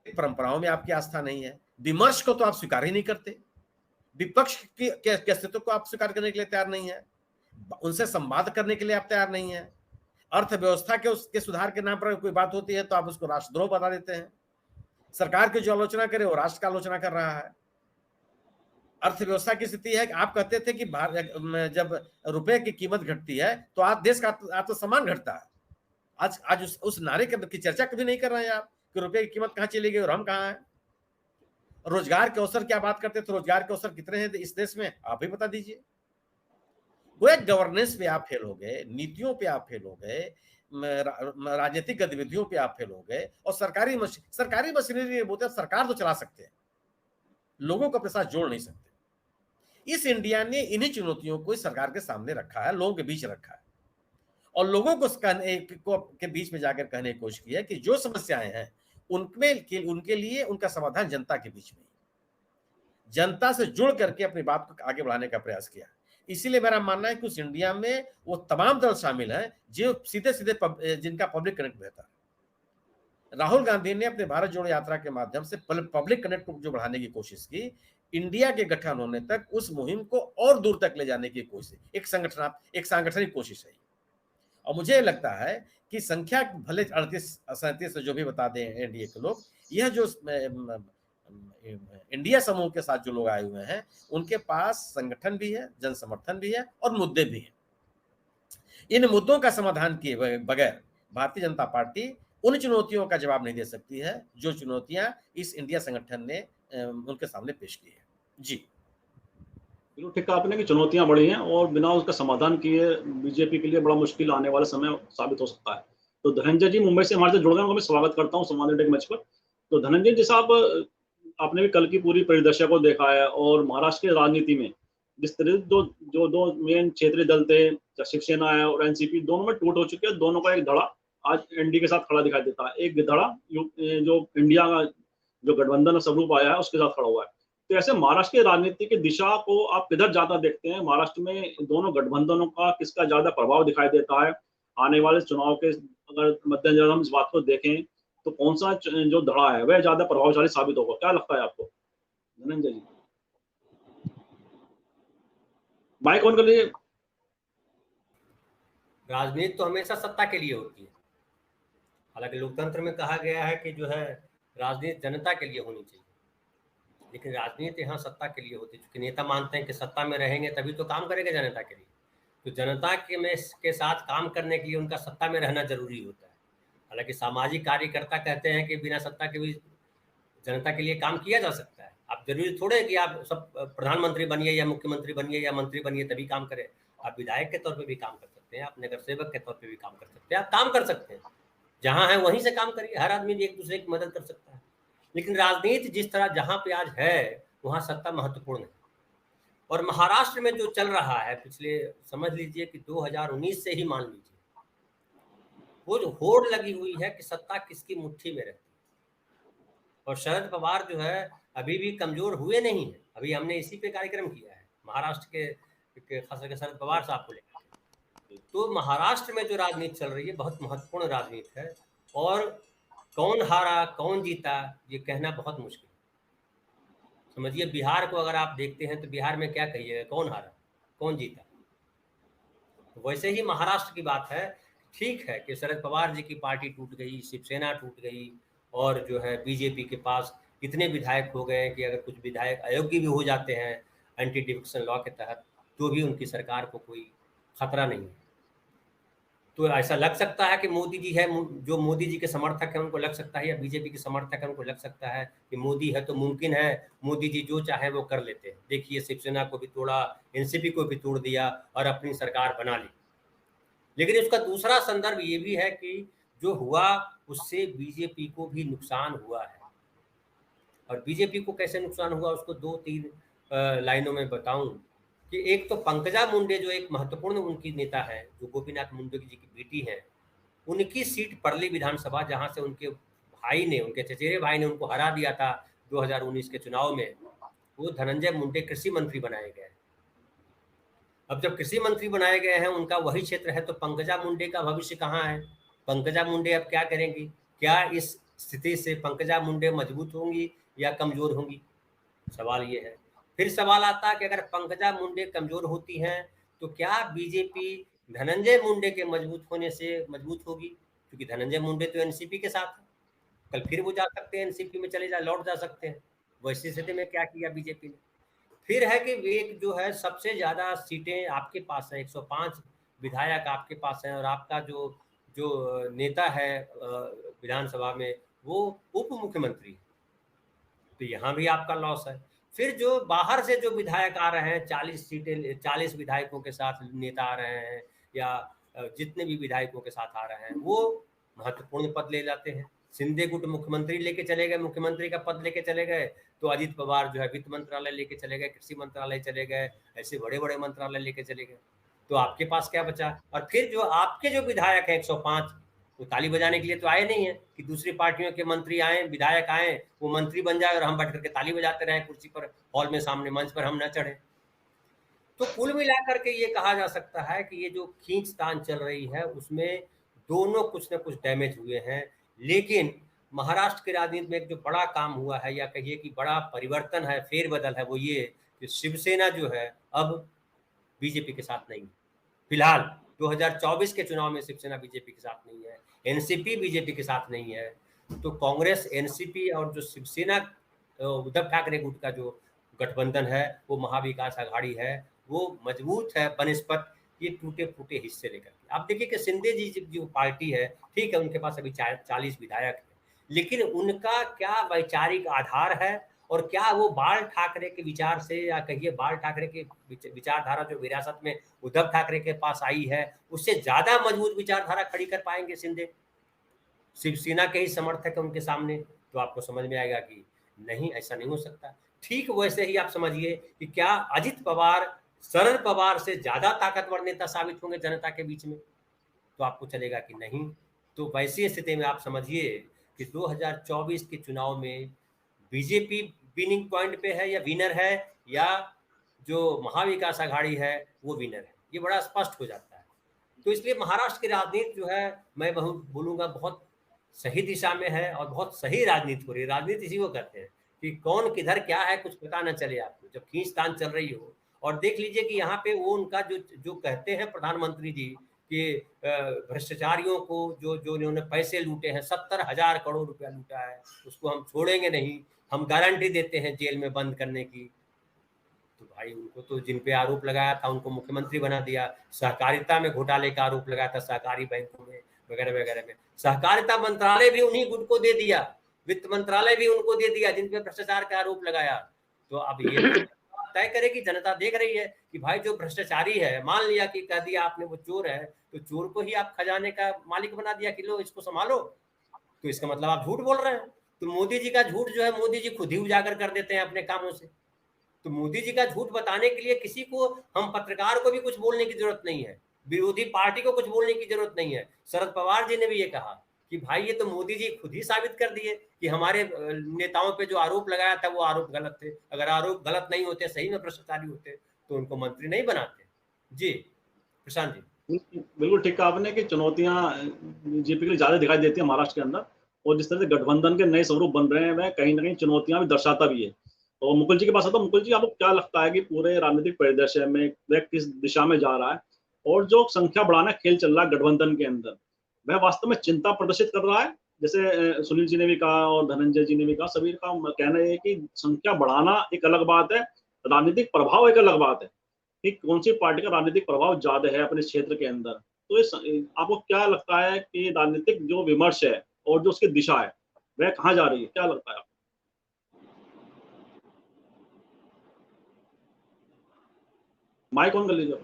परंपराओं में आपकी आस्था नहीं है, विमर्श को तो आप स्वीकार ही नहीं करते, विपक्ष के अस्तित्व को आप स्वीकार करने के लिए तैयार नहीं है, उनसे संवाद करने के लिए आप तैयार नहीं है। अर्थव्यवस्था के उसके सुधार के नाम पर कोई बात होती है तो आप उसको राष्ट्रद्रोह बता देते हैं। सरकार की जो आलोचना करे वो राष्ट्र का आलोचना कर रहा है। अर्थव्यवस्था की स्थिति है, आप कहते थे कि जब रुपए की कीमत घटती है तो आज देश का आत्मसम्मान घटता है। आज उस नारे की चर्चा कभी नहीं कर रहे हैं आप कि रुपए की कीमत कहाँ चली गई और हम कहाँ हैं। रोजगार के अवसर क्या बात करते थे, रोजगार के अवसर कितने हैं इस देश में, आप ही बता दीजिए। वो एक गवर्नेंस पे आप फेल हो गए, नीतियों पे आप फेल हो गए, राजनीतिक गतिविधियों पे आप फेल हो गए, और सरकारी मशीनरी बोलते सरकार तो चला सकते हैं, लोगों को अपने साथ जोड़ नहीं सकते। इस इंडिया ने इन्हीं चुनौतियों को इस सरकार के सामने रखा है, लोगों के बीच रखा है, और लोगों को के बीच में जाकर कहने की कोशिश की है कि जो समस्याएं हैं उनके लिए उनका समाधान जनता के बीच में, जनता से जुड़ करके अपनी बात को आगे बढ़ाने का प्रयास किया। इसीलिए मेरा मानना है कि उस इंडिया में वो तमाम दल शामिल हैं जो सीधे जिनका पब्लिक कनेक्ट बेहतर है। राहुल गांधी ने अपने भारत जोड़ो यात्रा के माध्यम से पब्लिक कनेक्ट को जो बढ़ाने की कोशिश की, इंडिया के गठन होने तक उस मुहिम को और दूर तक ले जाने की कोशिश, एक सांगठनिक कोशिश है। और मुझे लगता है कि संख्या भले 38-37 जो भी बता दें एनडीए के लोग, यह जो इंडिया समूह के साथ जो लोग आए हुए हैं उनके पास संगठन भी है, जन समर्थन भी है और मुद्दे भी हैं। इन मुद्दों का समाधान किए बगैर भारतीय जनता पार्टी उन चुनौतियों का जवाब नहीं दे सकती है जो चुनौतियां इस इंडिया संगठन ने उनके सामने पेश की है। जी बिल्कुल ठीक कहा आपने कि चुनौतियां बड़ी हैं और बिना उसका समाधान किए बीजेपी के लिए बड़ा मुश्किल आने वाला समय साबित हो सकता है। तो धनंजय जी मुंबई से हमारे साथ जुड़ गए, उनका मैं स्वागत करता हूँ संवाद इंडिया के मंच पर। तो धनंजय जी साहब, आपने भी कल की पूरी परिदृश्य को देखा है और महाराष्ट्र की राजनीति में जिस तरह दो मेन क्षेत्रीय दल थे, शिवसेना है और एनसीपी, दोनों में टूट हो चुके हैं। दोनों का एक धड़ा आज एनडीए के साथ खड़ा दिखाई देता है, एक धड़ा जो इंडिया का जो गठबंधन स्वरूप आया है उसके साथ खड़ा हुआ है। तो ऐसे महाराष्ट्र की राजनीति की दिशा को आप किधर ज्यादा देखते हैं? महाराष्ट्र में दोनों गठबंधनों का किसका ज्यादा प्रभाव दिखाई देता है? आने वाले चुनाव के अगर मद्देनजर हम इस बात को देखें तो कौन सा जो धड़ा है वह ज्यादा प्रभावशाली साबित होगा? क्या लगता है आपको धनंजय जी? माइक ऑन कर लीजिए। राजनीति तो हमेशा सत्ता के लिए होती है। हालांकि लोकतंत्र में कहा गया है कि जो है राजनीति जनता के लिए होनी चाहिए, लेकिन राजनीति यहाँ सत्ता के लिए होती है, क्योंकि नेता मानते हैं कि सत्ता में रहेंगे तभी तो काम करेंगे जनता के लिए। तो जनता के साथ काम करने के लिए उनका सत्ता में रहना जरूरी होता है। हालांकि सामाजिक कार्यकर्ता कहते हैं कि बिना सत्ता के भी जनता के लिए काम किया जा सकता है। आप जरूरी थोड़े कि आप सब प्रधानमंत्री बनिए या मुख्यमंत्री बनिए या मंत्री बनिए तभी काम करें। आप विधायक के तौर पे भी काम कर सकते हैं, आप नगर सेवक के तौर पे भी काम कर सकते हैं, आप काम कर सकते हैं, जहां है वहीं से काम करिए। हर आदमी एक दूसरे की मदद कर सकता है। लेकिन राजनीति जिस तरह जहां पे आज है वहां सत्ता महत्वपूर्ण है। और महाराष्ट्र में जो चल रहा है पिछले समझ लीजिए कि 2019 से ही मान लीजिए, वो जो होड़ लगी हुई है कि सत्ता किसकी मुट्ठी में रहती है। और शरद पवार जो है अभी भी कमजोर हुए नहीं है। अभी हमने इसी पे कार्यक्रम किया है महाराष्ट्र के खास करके शरद पवार साहब को लेकर। तो महाराष्ट्र में जो राजनीति चल रही है बहुत महत्वपूर्ण राजनीति है। और कौन हारा कौन जीता ये कहना बहुत मुश्किल है। समझिए बिहार को अगर आप देखते हैं तो बिहार में क्या कहिएगा, कौन हारा कौन जीता। तो वैसे ही महाराष्ट्र की बात है। ठीक है कि शरद पवार जी की पार्टी टूट गई, शिवसेना टूट गई, और जो है बीजेपी के पास इतने विधायक हो गए कि अगर कुछ विधायक अयोग्य भी हो जाते हैं एंटी डिफेक्शन लॉ के तहत तो भी उनकी सरकार को कोई खतरा नहीं है। तो ऐसा लग सकता है कि मोदी जी है, जो मोदी जी के समर्थक हैं उनको लग सकता है, या बीजेपी के समर्थक हैं उनको लग सकता है कि मोदी है तो मुमकिन है मोदी जी जो चाहे वो कर लेते हैं। देखिए शिवसेना को भी तोड़ा, एनसीपी को भी तोड़ दिया और अपनी सरकार बना ली। लेकिन उसका दूसरा संदर्भ ये भी है कि जो हुआ उससे बीजेपी को भी नुकसान हुआ है। और बीजेपी को कैसे नुकसान हुआ उसको 2-3 लाइनों में बताऊं कि एक तो पंकजा मुंडे जो एक महत्वपूर्ण उनकी नेता है, जो गोपीनाथ मुंडे जी की बेटी है, उनकी सीट परली विधानसभा जहां से उनके भाई ने, उनके चचेरे भाई ने उनको हरा दिया था 2019 के चुनाव में, वो धनंजय मुंडे कृषि मंत्री बनाए गए। अब जब कृषि मंत्री बनाए गए हैं, उनका वही क्षेत्र है, तो पंकजा मुंडे का भविष्य कहाँ है? पंकजा मुंडे अब क्या करेंगी? क्या इस स्थिति से पंकजा मुंडे मजबूत होंगी या कमजोर होंगी? सवाल ये है। फिर सवाल आता है कि अगर पंकजा मुंडे कमजोर होती हैं तो क्या बीजेपी धनंजय मुंडे के मजबूत होने से मजबूत होगी? क्योंकि धनंजय मुंडे तो एनसीपी के साथ है, कल फिर वो जा सकते हैं एनसीपी में, लौट जा सकते हैं। वैसी स्थिति में क्या किया बीजेपी ने? फिर है कि एक जो है सबसे ज्यादा सीटें आपके पास है, 105 विधायक आपके पास हैं, और आपका जो जो नेता है विधानसभा में वो उप मुख्यमंत्री, तो यहाँ भी आपका लॉस है। फिर जो बाहर से जो विधायक आ रहे हैं, 40 सीटें, 40 विधायकों के साथ नेता आ रहे हैं, या जितने भी विधायकों के साथ आ रहे हैं वो महत्वपूर्ण पद ले जाते हैं। शिंदे गुट मुख्यमंत्री लेके चले गए, मुख्यमंत्री का पद लेके चले गए, तो अजित पवार जो है वित्त मंत्रालय लेके चले गए, कृषि मंत्रालय चले गए, ऐसे बड़े बड़े मंत्रालय लेके चले गए। तो आपके पास क्या बचा? और फिर जो आपके जो विधायक हैं 105, वो ताली बजाने के लिए तो आए नहीं है कि दूसरी पार्टियों के मंत्री आए, विधायक आए, वो मंत्री बन जाए और हम बैठ करके ताली बजाते रहे कुर्सी पर, हॉल में सामने मंच पर हम न चढ़े। तो कुल मिलाकर के ये कहा जा सकता है कि ये जो खींचतान चल रही है उसमें दोनों कुछ न कुछ डैमेज हुए हैं। लेकिन महाराष्ट्र की राजनीति में एक जो बड़ा काम हुआ है, या कहिए कि बड़ा परिवर्तन है, फेरबदल है, वो ये कि शिवसेना जो है अब बीजेपी के साथ नहीं है। फिलहाल 2024 के चुनाव में शिवसेना बीजेपी के साथ नहीं है, एनसीपी बीजेपी के साथ नहीं है। तो कांग्रेस, एनसीपी और जो शिवसेना उद्धव ठाकरे गुट का जो गठबंधन है वो महाविकास आघाड़ी है, वो मजबूत है बनिस्पत ये टूटे फूटे हिस्से लेकर। आप देखिए कि शिंदे जी जो पार्टी है, ठीक है उनके पास अभी 40 विधायक है, लेकिन उनका क्या वैचारिक आधार है और क्या वो बाल ठाकरे के विचार से, या कहिए बाल ठाकरे की विचारधारा जो विरासत में उद्धव ठाकरे के पास आई है उससे ज्यादा मजबूत विचारधारा खड़ी कर पाएंगे शिंदे? शिवसेना के ही समर्थक है उनके सामने, तो आपको समझ में आएगा कि नहीं, ऐसा नहीं हो सकता। ठीक वैसे ही आप समझिए कि क्या अजित पवार शरद पवार से ज्यादा ताकतवर नेता साबित होंगे जनता के बीच में? तो आपको चलेगा कि नहीं। तो वैसी स्थिति में आप समझिए कि 2024 के चुनाव में बीजेपी विनिंग पॉइंट पे है, या विनर है, या जो महाविकास आघाड़ी है वो विनर है, ये बड़ा स्पष्ट हो जाता है। तो इसलिए महाराष्ट्र की राजनीति जो है मैं बहुत बोलूंगा बहुत सही दिशा में है और बहुत सही राजनीति हो रही है। राजनीति इसी को कहते हैं कि कौन किधर क्या है कुछ पता न चले आपको, जब खींचतान चल रही हो। और देख लीजिए कि यहाँ पे वो उनका जो कहते हैं प्रधानमंत्री जी कि भ्रष्टाचारियों को जो इन्होंने पैसे लूटे हैं, 70,000 करोड़ रुपया लूटा है, उसको हम छोड़ेंगे नहीं, हम गारंटी देते हैं जेल में बंद करने की। तो भाई उनको तो जिन पे आरोप लगाया था उनको मुख्यमंत्री बना दिया, सहकारिता में घोटाले का आरोप लगाया था सहकारी बैंकों में वगैरह वगैरह में, सहकारिता मंत्रालय भी उन्हीं गुट को दे दिया, वित्त मंत्रालय भी उनको दे दिया जिन पे भ्रष्टाचार का आरोप लगाया। तो अब ये तय करेगी, जनता देख रही है कि भाई जो भ्रष्टाचारी है, मान लिया कि कह दिया आपने वो चोर है, तो चोर को ही आप खजाने का मालिक बना दिया कि लो इसको संभालो, तो इसका मतलब आप झूठ बोल रहे हैं। तो मोदी जी का झूठ जो है मोदी जी खुद ही उजागर कर देते हैं अपने कामों से। तो मोदी जी का झूठ बताने के लिए किसी को, हम पत्रकार को भी कुछ बोलने की जरूरत नहीं है, विरोधी पार्टी को कुछ बोलने की जरूरत नहीं है। शरद पवार जी ने भी ये कहा कि भाई ये तो मोदी जी खुद ही साबित कर दिए कि हमारे नेताओं पे जो आरोप लगाया था वो आरोप गलत थे। अगर आरोप गलत नहीं होते, सही में भ्रष्टाचारी होते, तो उनको मंत्री नहीं बनाते। जी प्रशांत जी। बिल्कुल ठीक कहा आपने कि चुनौतियां बीजेपी के लिए ज्यादा दिखाई देती है महाराष्ट्र के अंदर, और जिस तरह से गठबंधन के नए स्वरूप बन रहे हैं वह कहीं ना कहीं चुनौतियां भी दर्शाता भी है। तो मुकुल जी के पास आता हूं। मुकुल जी, आपको क्या लगता है कि पूरे राजनीतिक परिदृश्य में वह किस दिशा में जा रहा है, और जो संख्या बढ़ाना खेल चल रहा है गठबंधन के अंदर, वह वास्तव में चिंता प्रदर्शित कर रहा है? जैसे सुनील जी ने भी कहा और धनंजय जी ने भी कहा, सभी का कहना है कि संख्या बढ़ाना एक अलग बात है, राजनीतिक प्रभाव एक अलग बात है कि कौन सी पार्टी का राजनीतिक प्रभाव ज्यादा है अपने क्षेत्र के अंदर। तो इस आपको क्या लगता है कि राजनीतिक जो विमर्श है और जो उसकी दिशा है वह कहाँ जा रही है, क्या लगता है आपको? माइक ऑन कर लीजिए।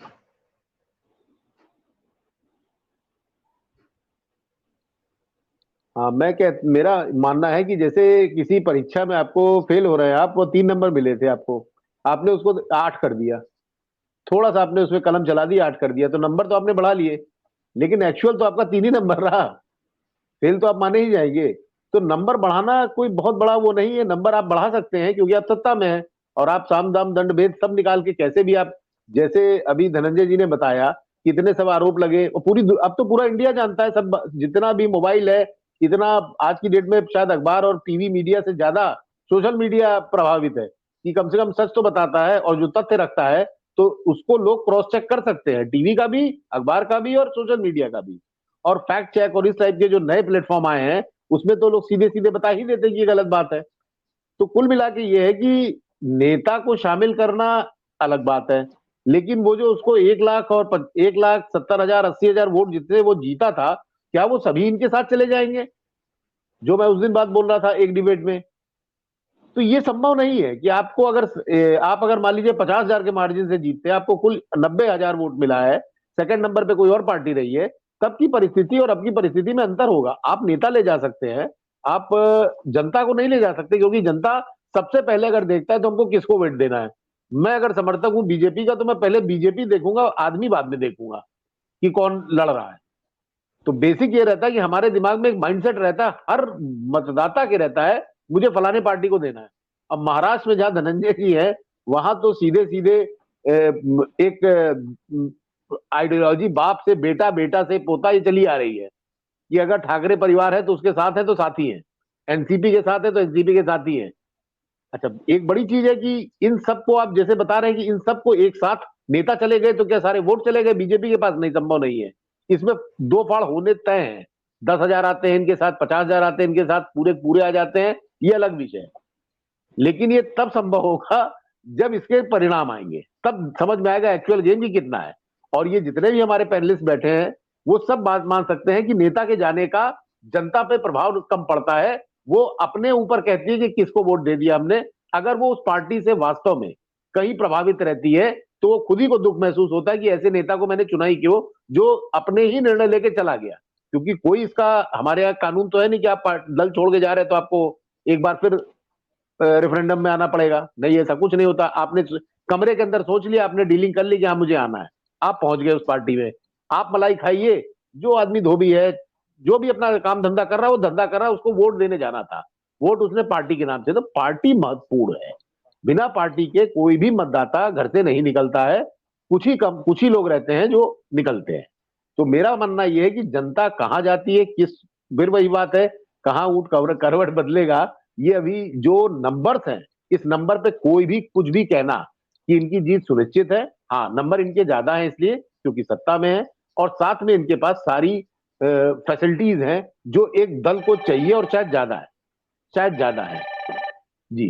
हाँ, मेरा मानना है कि जैसे किसी परीक्षा में आपको फेल हो रहे हैं, आप वो 3 नंबर मिले थे आपको, आपने उसको 8 कर दिया, थोड़ा सा आपने उसमें कलम चला दी, 8 कर दिया, तो नंबर तो आपने बढ़ा लिए, लेकिन एक्चुअल तो आपका 3 ही नंबर रहा, फेल तो आप माने ही जाएंगे। तो नंबर बढ़ाना कोई बहुत बड़ा वो नहीं है, नंबर आप बढ़ा सकते हैं क्योंकि आप सत्ता में हैं, और आप साम दाम दंड भेद सब निकाल के कैसे भी आप, जैसे अभी धनंजय जी ने बताया कितने सब आरोप लगे, और अब तो पूरा इंडिया जानता है, सब जितना भी मोबाइल है, इतना आज की डेट में शायद अखबार और टीवी मीडिया से ज्यादा सोशल मीडिया प्रभावित है कि कम से कम सच तो बताता है और जो तथ्य रखता है तो उसको लोग क्रॉस चेक कर सकते हैं, टीवी का भी, अखबार का भी और सोशल मीडिया का भी। और फैक्ट चेक और इस टाइप के जो नए प्लेटफॉर्म आए हैं उसमें तो लोग सीधे सीधे बता ही देते हैं कि ये गलत बात है। तो कुल मिला के ये है कि नेता को शामिल करना अलग बात है, लेकिन वो जो उसको 1 लाख और 1,70,000 80,000 वोट जितने वो जीता था, क्या वो सभी इनके साथ चले जाएंगे, जो मैं उस दिन बात बोल रहा था एक डिबेट में? तो ये संभव नहीं है कि आपको आप अगर मान लीजिए 50,000 के मार्जिन से जीतते हैं, आपको कुल 90,000 वोट मिला है, सेकंड नंबर पे कोई और पार्टी रही है, तब की परिस्थिति और अब की परिस्थिति में अंतर होगा। आप नेता ले जा सकते हैं, आप जनता को नहीं ले जा सकते, क्योंकि जनता सबसे पहले अगर देखता है तो हमको किसको वोट देना है। मैं अगर समर्थक हूं बीजेपी का तो मैं पहले बीजेपी देखूंगा, आदमी बाद में देखूंगा कि कौन लड़ रहा है। तो बेसिक ये रहता है कि हमारे दिमाग में एक माइंडसेट रहता है, हर मतदाता के रहता है मुझे फलाने पार्टी को देना है। अब महाराष्ट्र में जहां धनंजय जी है, वहां तो सीधे सीधे एक आइडियोलॉजी बाप से बेटा, बेटा से पोता ये चली आ रही है कि अगर ठाकरे परिवार है तो उसके साथ है तो साथी है, एनसीपी के साथ है तो एनसीपी के साथी है। अच्छा, एक बड़ी चीज है कि इन सबको आप जैसे बता रहे हैं कि इन सबको एक साथ नेता चले गए तो क्या सारे वोट चले गए बीजेपी के पास? नहीं, संभव नहीं है। इसमें 2 फाड़ होने तय हैं, 10,000 आते हैं इनके साथ, 50,000 आते हैं इनके साथ, पूरे पूरे आ जाते हैं, ये अलग विषय है। लेकिन ये तब संभव होगा जब इसके परिणाम आएंगे, तब समझ में आएगा एक्चुअल गेम की कितना है। और ये जितने भी हमारे पैनलिस्ट बैठे हैं वो सब बात मान सकते हैं कि नेता के जाने का जनता पे प्रभाव कम पड़ता है, वो अपने ऊपर कहती है कि किसको वोट दे दिया हमने। अगर वो उस पार्टी से वास्तव में कहीं प्रभावित रहती है तो वो खुद ही को दुख महसूस होता है कि ऐसे नेता को मैंने चुना ही क्यों, जो अपने ही निर्णय लेके चला गया। क्योंकि कोई इसका हमारे यहाँ कानून तो है नहीं कि आप दल छोड़ के जा रहे हैं तो आपको एक बार फिर रेफरेंडम में आना पड़ेगा, नहीं, ऐसा कुछ नहीं होता। आपने कमरे के अंदर सोच लिया, आपने डीलिंग कर ली कि हाँ मुझे आना है, आप पहुंच गए उस पार्टी में, आप मलाई खाइए। जो आदमी धोबी है, जो भी अपना काम धंधा कर रहा है वो धंधा कर रहा है, उसको वोट देने जाना था, वोट उसने पार्टी के नाम से। तो पार्टी महत्वपूर्ण है, बिना पार्टी के कोई भी मतदाता घर से नहीं निकलता है, कुछ ही लोग रहते हैं जो निकलते हैं। तो मेरा मानना यह है कि जनता कहां जाती है, किस, फिर वही बात है, कहां ऊंट करवट बदलेगा, ये अभी जो नंबर्स हैं, इस नंबर पे कोई भी कुछ भी कहना कि इनकी जीत सुनिश्चित है। हाँ, नंबर इनके ज्यादा है इसलिए क्योंकि सत्ता में है, और साथ में इनके पास सारी फैसिलिटीज हैं जो एक दल को चाहिए, और शायद ज्यादा है जी।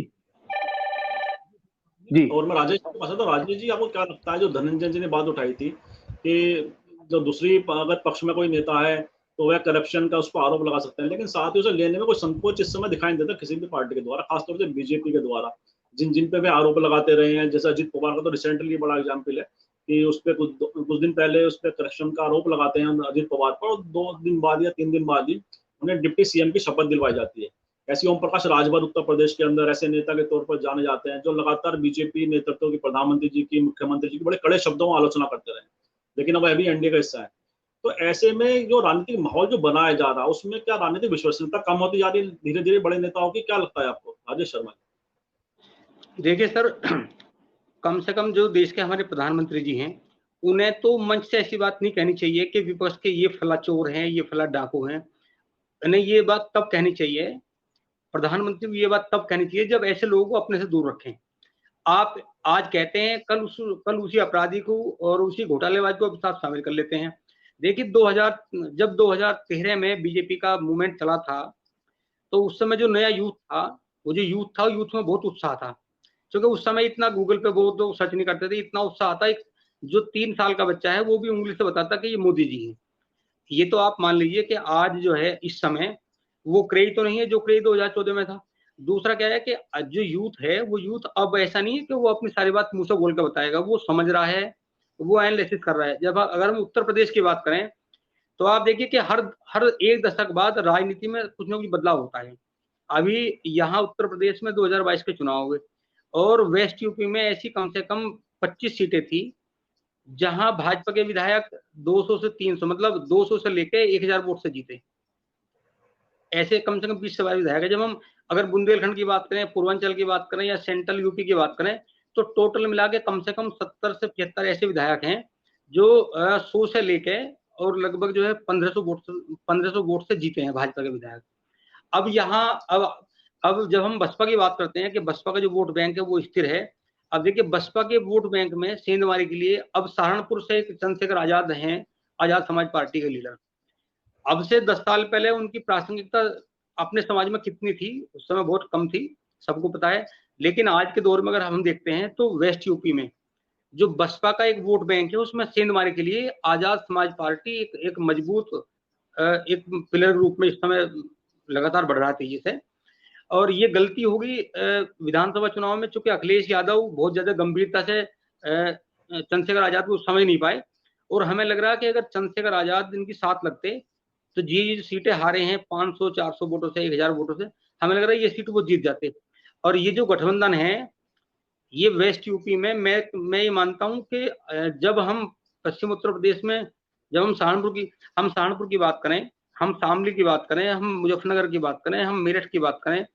जी और मैं राजेश को पूछा था, राजेश जी आपको क्या लगता है जो धनंजय जी ने बात उठाई थी कि जो दूसरी अगर पक्ष में कोई नेता है तो वह करप्शन का उस पर आरोप लगा सकते हैं, लेकिन साथ ही उसे लेने में कोई संकोच इस समय दिखाई नहीं देता किसी भी पार्टी के द्वारा, खासतौर से बीजेपी के द्वारा, जिन जिन पे वे आरोप लगाते रहे हैं। जैसे अजित पवार का तो रिसेंटली बड़ा एग्जाम्पल है कि उस पर कुछ दिन पहले उस पर करप्शन का आरोप लगाते हैं अजित पवार पर, और 2 दिन बाद या 3 दिन बाद ही उन्हें डिप्टी सीएम की शपथ दिलवाई जाती है। ऐसे ओम प्रकाश राजभर उत्तर प्रदेश के अंदर ऐसे नेता के तौर पर जाने जाते हैं जो लगातार बीजेपी नेतृत्व की, प्रधानमंत्री जी की, मुख्यमंत्री जी की बड़े कड़े शब्दों में आलोचना करते रहे, लेकिन अब वह भी एनडीए का हिस्सा है। तो ऐसे में जो राजनीतिक माहौल जो बनाया जा रहा है उसमें क्या राजनीतिक विश्वसनीयता कम होती जा रही है धीरे धीरे बड़े नेताओं की? क्या लगता है आपको, राजेश शर्मा? देखिए सर, कम से कम जो देश के हमारे प्रधानमंत्री जी हैं, उन्हें तो मंच से ऐसी बात नहीं कहनी चाहिए कि विपक्ष के ये फला चोर हैं, ये फला डाकू हैं। उन्हें ये बात तब कहनी चाहिए, प्रधानमंत्री को ये बात तब कहनी चाहिए जब ऐसे लोगों को अपने से दूर रखें। आप आज कहते हैं, कल उसी अपराधी को और उसी घोटालेबाज को साथ शामिल कर लेते हैं। देखिए जब 2013 में बीजेपी का मूवमेंट चला था, तो उस समय जो नया यूथ था, वो जो यूथ था, यूथ में बहुत उत्साह था, क्योंकि उस समय इतना गूगल पे बहुत लोग सर्च नहीं करते थे, इतना उत्साह था। जो 3 साल का बच्चा है वो भी उंगली से बताता कि ये मोदी जी हैं। ये तो आप मान लीजिए कि आज जो है इस समय वो क्रेज तो नहीं है जो क्रेज 2014 में था। दूसरा क्या है कि जो यूथ है, वो यूथ अब ऐसा नहीं है कि वो अपनी सारी बात मुंह से बोल के बताएगा, वो समझ रहा है, वो एनालिसिस कर रहा है। जब अगर हम उत्तर प्रदेश की बात करें, तो आप देखिए कि हर हर 1 दशक बाद राजनीति में कुछ ना कुछ बदलाव होता है। अभी यहाँ उत्तर प्रदेश में 2022 के चुनाव हुए, और वेस्ट यूपी में ऐसी कम से कम 25 सीटें थी जहां भाजपा के विधायक 200 से 300, मतलब 200 से लेके 1000 वोट से जीते। ऐसे कम से कम 20 से 22 विधायक है। जब हम अगर बुंदेलखंड की बात करें, पूर्वांचल की बात करें या सेंट्रल यूपी की बात करें, तो टोटल मिला के कम से कम 70 से 75 ऐसे विधायक हैं जो 100 से लेके और लगभग जो है 1500 वोट से जीते हैं भाजपा के विधायक। अब यहाँ अब जब हम बसपा की बात करते हैं कि बसपा का जो वोट बैंक है वो स्थिर है। अब देखिए बसपा के वोट बैंक में सेंधमारी के लिए अब सहारनपुर से चंद्रशेखर आजाद हैं, आजाद समाज पार्टी के लीडर। अब से 10 साल पहले उनकी प्रासंगिकता अपने समाज में कितनी थी? उस समय बहुत कम थी, सबको पता है। लेकिन आज के दौर में अगर हम देखते हैं तो वेस्ट यूपी में जो बसपा का एक वोट बैंक है, उसमें सेंधमारी के लिए आजाद समाज पार्टी एक मजबूत एक पिलर के रूप में इस समय लगातार बढ़ रहा है तेजी से। और ये गलती होगी विधानसभा चुनाव में, चूंकि अखिलेश यादव बहुत ज्यादा गंभीरता से चंद्रशेखर आजाद को समझ नहीं पाए, और हमें लग रहा है कि अगर चंद्रशेखर आजाद इनकी साथ लगते तो ये जो सीटें हारे हैं 500-400 वोटों से, 1000 वोटों से, हमें लग रहा है ये सीट वो जीत जाते। और ये जो गठबंधन है ये वेस्ट यूपी में, मैं ये मानता हूं कि जब हम पश्चिम उत्तर प्रदेश में, जब हम सहारनपुर की बात करें, हम शामली की बात करें, हम मुजफ्फरनगर की बात करें, हम मेरठ की बात करें,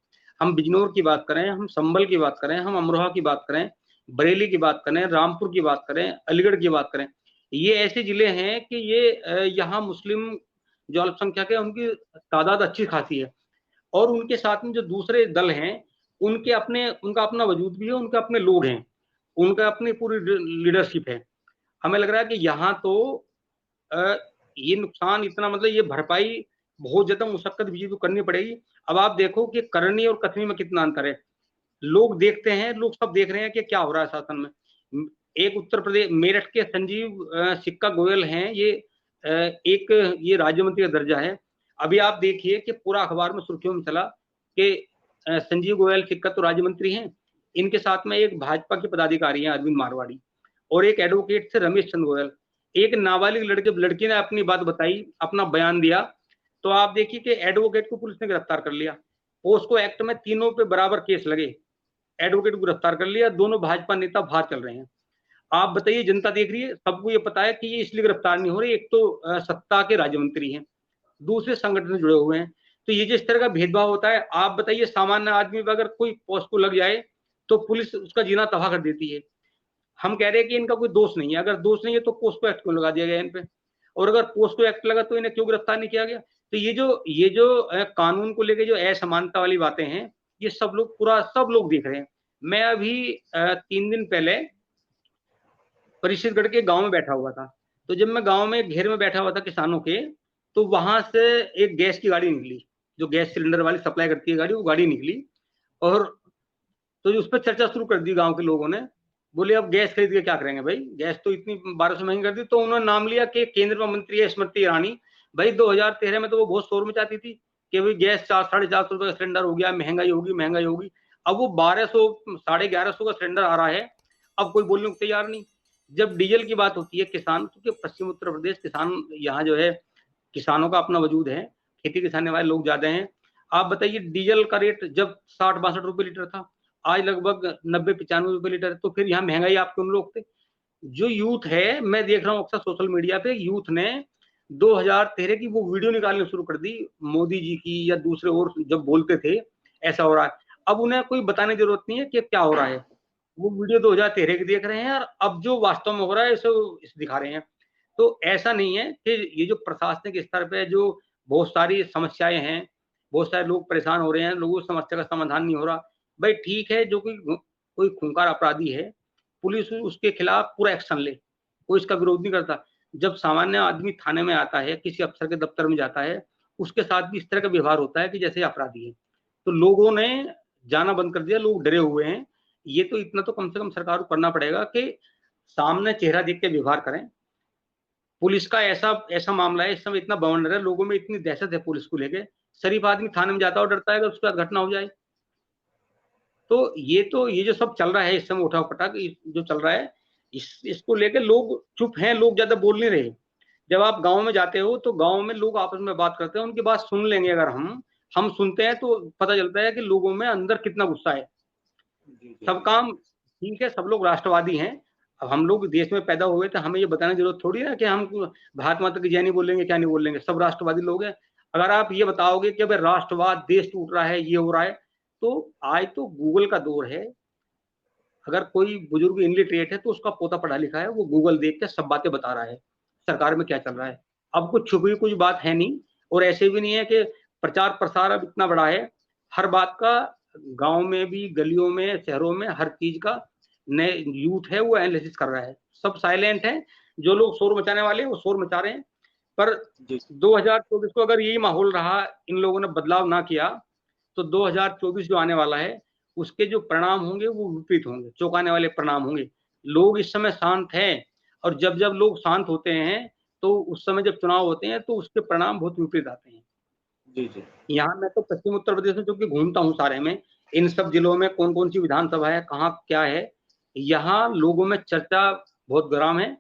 हम बिजनौर की बात करें, हम संभल की बात करें, हम अमरोहा की बात करें, बरेली की बात करें, रामपुर की बात करें, अलीगढ़ की बात करें, ये ऐसे जिले हैं कि ये यहाँ मुस्लिम जो अल्पसंख्यक है उनकी तादाद अच्छी खासी है। और उनके साथ में जो दूसरे दल हैं, उनका अपना वजूद भी है, उनके अपने लोग हैं, उनका अपनी पूरी लीडरशिप है। हमें लग रहा है कि यहाँ तो ये नुकसान इतना, मतलब ये भरपाई बहुत ज्यादा मुशक्कत बीजेपी को करनी पड़ेगी। अब आप देखो कि करनी और कथनी में कितना अंतर है। लोग देखते हैं, लोग सब देख रहे हैं कि क्या हो रहा है शासन में। एक उत्तर प्रदेश मेरठ के संजीव सिक्का गोयल हैं, एक ये राज्य मंत्री का दर्जा है। अभी आप देखिए कि पूरा अखबार में सुर्खियों में चला कि संजीव गोयल सिक्का तो राज्य मंत्री हैं, इनके साथ में एक भाजपा के पदाधिकारी हैं अरविंद मारवाड़ी, और एक एडवोकेट से रमेश चंद्र गोयल। एक नाबालिग लड़की ने अपनी बात बताई, अपना बयान दिया, तो आप देखिए कि एडवोकेट को पुलिस ने गिरफ्तार कर लिया। पोस्को एक्ट में तीनों पे बराबर केस लगे, एडवोकेट को गिरफ्तार कर लिया, दोनों भाजपा नेता बाहर चल रहे हैं। आप बताइए, जनता देख रही है, सबको ये पता है कि ये इसलिए गिरफ्तार नहीं हो रहे, एक तो सत्ता के राज्य मंत्री हैं, दूसरे संगठन से जुड़े हुए हैं। तो ये जिस तरह का भेदभाव होता है, आप बताइए सामान्य आदमी पर अगर कोई पोस्को लग जाए तो पुलिस उसका जीना तबाह कर देती है। हम कह रहे हैं कि इनका कोई दोष नहीं है, अगर दोष नहीं है तो पोस्को एक्ट क्यों लगा दिया गया इन पे, और अगर पोस्को एक्ट लगा तो इन्हें क्यों गिरफ्तार नहीं किया गया? तो ये जो कानून को लेके जो असमानता वाली बातें हैं, ये सब लोग देख रहे हैं। मैं अभी 3 दिन पहले परिषदगढ़ के गांव में बैठा हुआ था, तो जब मैं गांव में घेर में बैठा हुआ था किसानों के, तो वहां से एक गैस की गाड़ी निकली, जो गैस सिलेंडर वाली सप्लाई करती है गाड़ी, वो गाड़ी निकली, और तो उस पर चर्चा शुरू कर दी गांव के लोगों ने। बोले अब गैस खरीद के क्या करेंगे भाई, गैस तो इतनी 1200 महंगी कर दी। तो उन्होंने नाम लिया कि केंद्र मंत्री है स्मृति ईरानी। भाई 2013 में तो वो बहुत शोर मचाती थी कि भाई गैस 400-450 रुपए का सिलेंडर हो गया, महंगाई होगी महंगाई होगी। अब वो 1200 1150 का सिलेंडर आ रहा है, अब कोई बोलने को तैयार नहीं। जब डीजल की बात होती है किसान, क्योंकि पश्चिम उत्तर प्रदेश किसान, यहाँ जो है किसानों का अपना वजूद है, खेती किसानी वाले लोग ज्यादा हैं। आप बताइए डीजल का रेट जब 60-62 रुपए लीटर था, आज लगभग 90-95 रुपए लीटर, तो फिर यहाँ महंगाई आप क्यों लोग थे। जो यूथ है, मैं देख रहा हूँ अक्सर सोशल मीडिया पे, यूथ ने 2013 की वो वीडियो निकालनी शुरू कर दी मोदी जी की या दूसरे, और जब बोलते थे ऐसा हो रहा है। अब उन्हें कोई बताने की जरूरत नहीं है कि क्या हो रहा है, वो वीडियो 2013 की देख रहे हैं और अब जो वास्तव में हो रहा है इसे दिखा रहे हैं। तो ऐसा नहीं है कि ये जो प्रशासनिक स्तर पे जो बहुत सारी समस्याएं हैं, बहुत सारे लोग परेशान हो रहे हैं, लोगों की समस्या का समाधान नहीं हो रहा। भाई ठीक है, जो कोई खूंखार अपराधी है, पुलिस उसके खिलाफ पूरा एक्शन ले, कोई इसका विरोध नहीं करता। जब सामान्य आदमी थाने में आता है, किसी अफसर के दफ्तर में जाता है, उसके साथ भी इस तरह का व्यवहार होता है कि जैसे अपराधी है। तो लोगों ने जाना बंद कर दिया, लोग डरे हुए हैं। ये तो इतना तो कम से कम सरकार को करना पड़ेगा कि सामने चेहरा देख के व्यवहार करें। पुलिस का ऐसा मामला है, इस समय इतना बवंडर है, लोगों में इतनी दहशत है पुलिस को लेके, शरीफ आदमी थाने में जाता है और डरता है अगर उसके बाद घटना हो जाए। तो ये जो सब चल रहा है इस समय, उठा पटक जो चल रहा है, इसको लेके लोग चुप हैं, लोग ज्यादा बोल नहीं रहे। जब आप गांव में जाते हो तो गांव में लोग आपस में बात करते हैं, उनकी बात सुन लेंगे। अगर हम सुनते हैं तो पता चलता है कि लोगों में अंदर कितना गुस्सा है। सब काम ठीक है, सब लोग राष्ट्रवादी हैं। अब हम लोग देश में पैदा हुए तो हमें ये बताने की जरूरत थोड़ी है कि हम भारत माता की जय नहीं बोलेंगे, क्या नहीं बोलेंगे, सब राष्ट्रवादी लोग हैं। अगर आप ये बताओगे कि भाई राष्ट्रवाद, देश टूट रहा है, ये हो रहा है, तो आज तो गूगल का दौर है। अगर कोई बुजुर्ग इनलिटरेट है तो उसका पोता पढ़ा लिखा है, वो गूगल देख के सब बातें बता रहा है सरकार में क्या चल रहा है। अब कुछ छुपी कुछ बात है नहीं, और ऐसे भी नहीं है कि प्रचार प्रसार अब इतना बड़ा है हर बात का, गांव में भी, गलियों में, शहरों में, हर चीज का नए यूथ है वो एनालिसिस कर रहा है। सब साइलेंट है, जो लोग शोर मचाने वाले हैं वो शोर मचा रहे हैं। पर 2024 को अगर यही माहौल रहा, इन लोगों ने बदलाव ना किया, तो 2024 जो आने वाला है उसके जो परिणाम होंगे वो विपरीत होंगे, चौंकाने वाले परिणाम होंगे। लोग इस समय शांत हैं, और जब जब लोग शांत होते हैं तो उस समय जब चुनाव होते हैं तो उसके परिणाम बहुत विपरीत आते हैं। जी। यहाँ मैं तो पश्चिम उत्तर प्रदेश में चूंकि घूमता हूँ सारे में, इन सब जिलों में कौन कौन सी विधानसभा है, कहाँ क्या है, यहाँ लोगों में चर्चा बहुत गर्म है,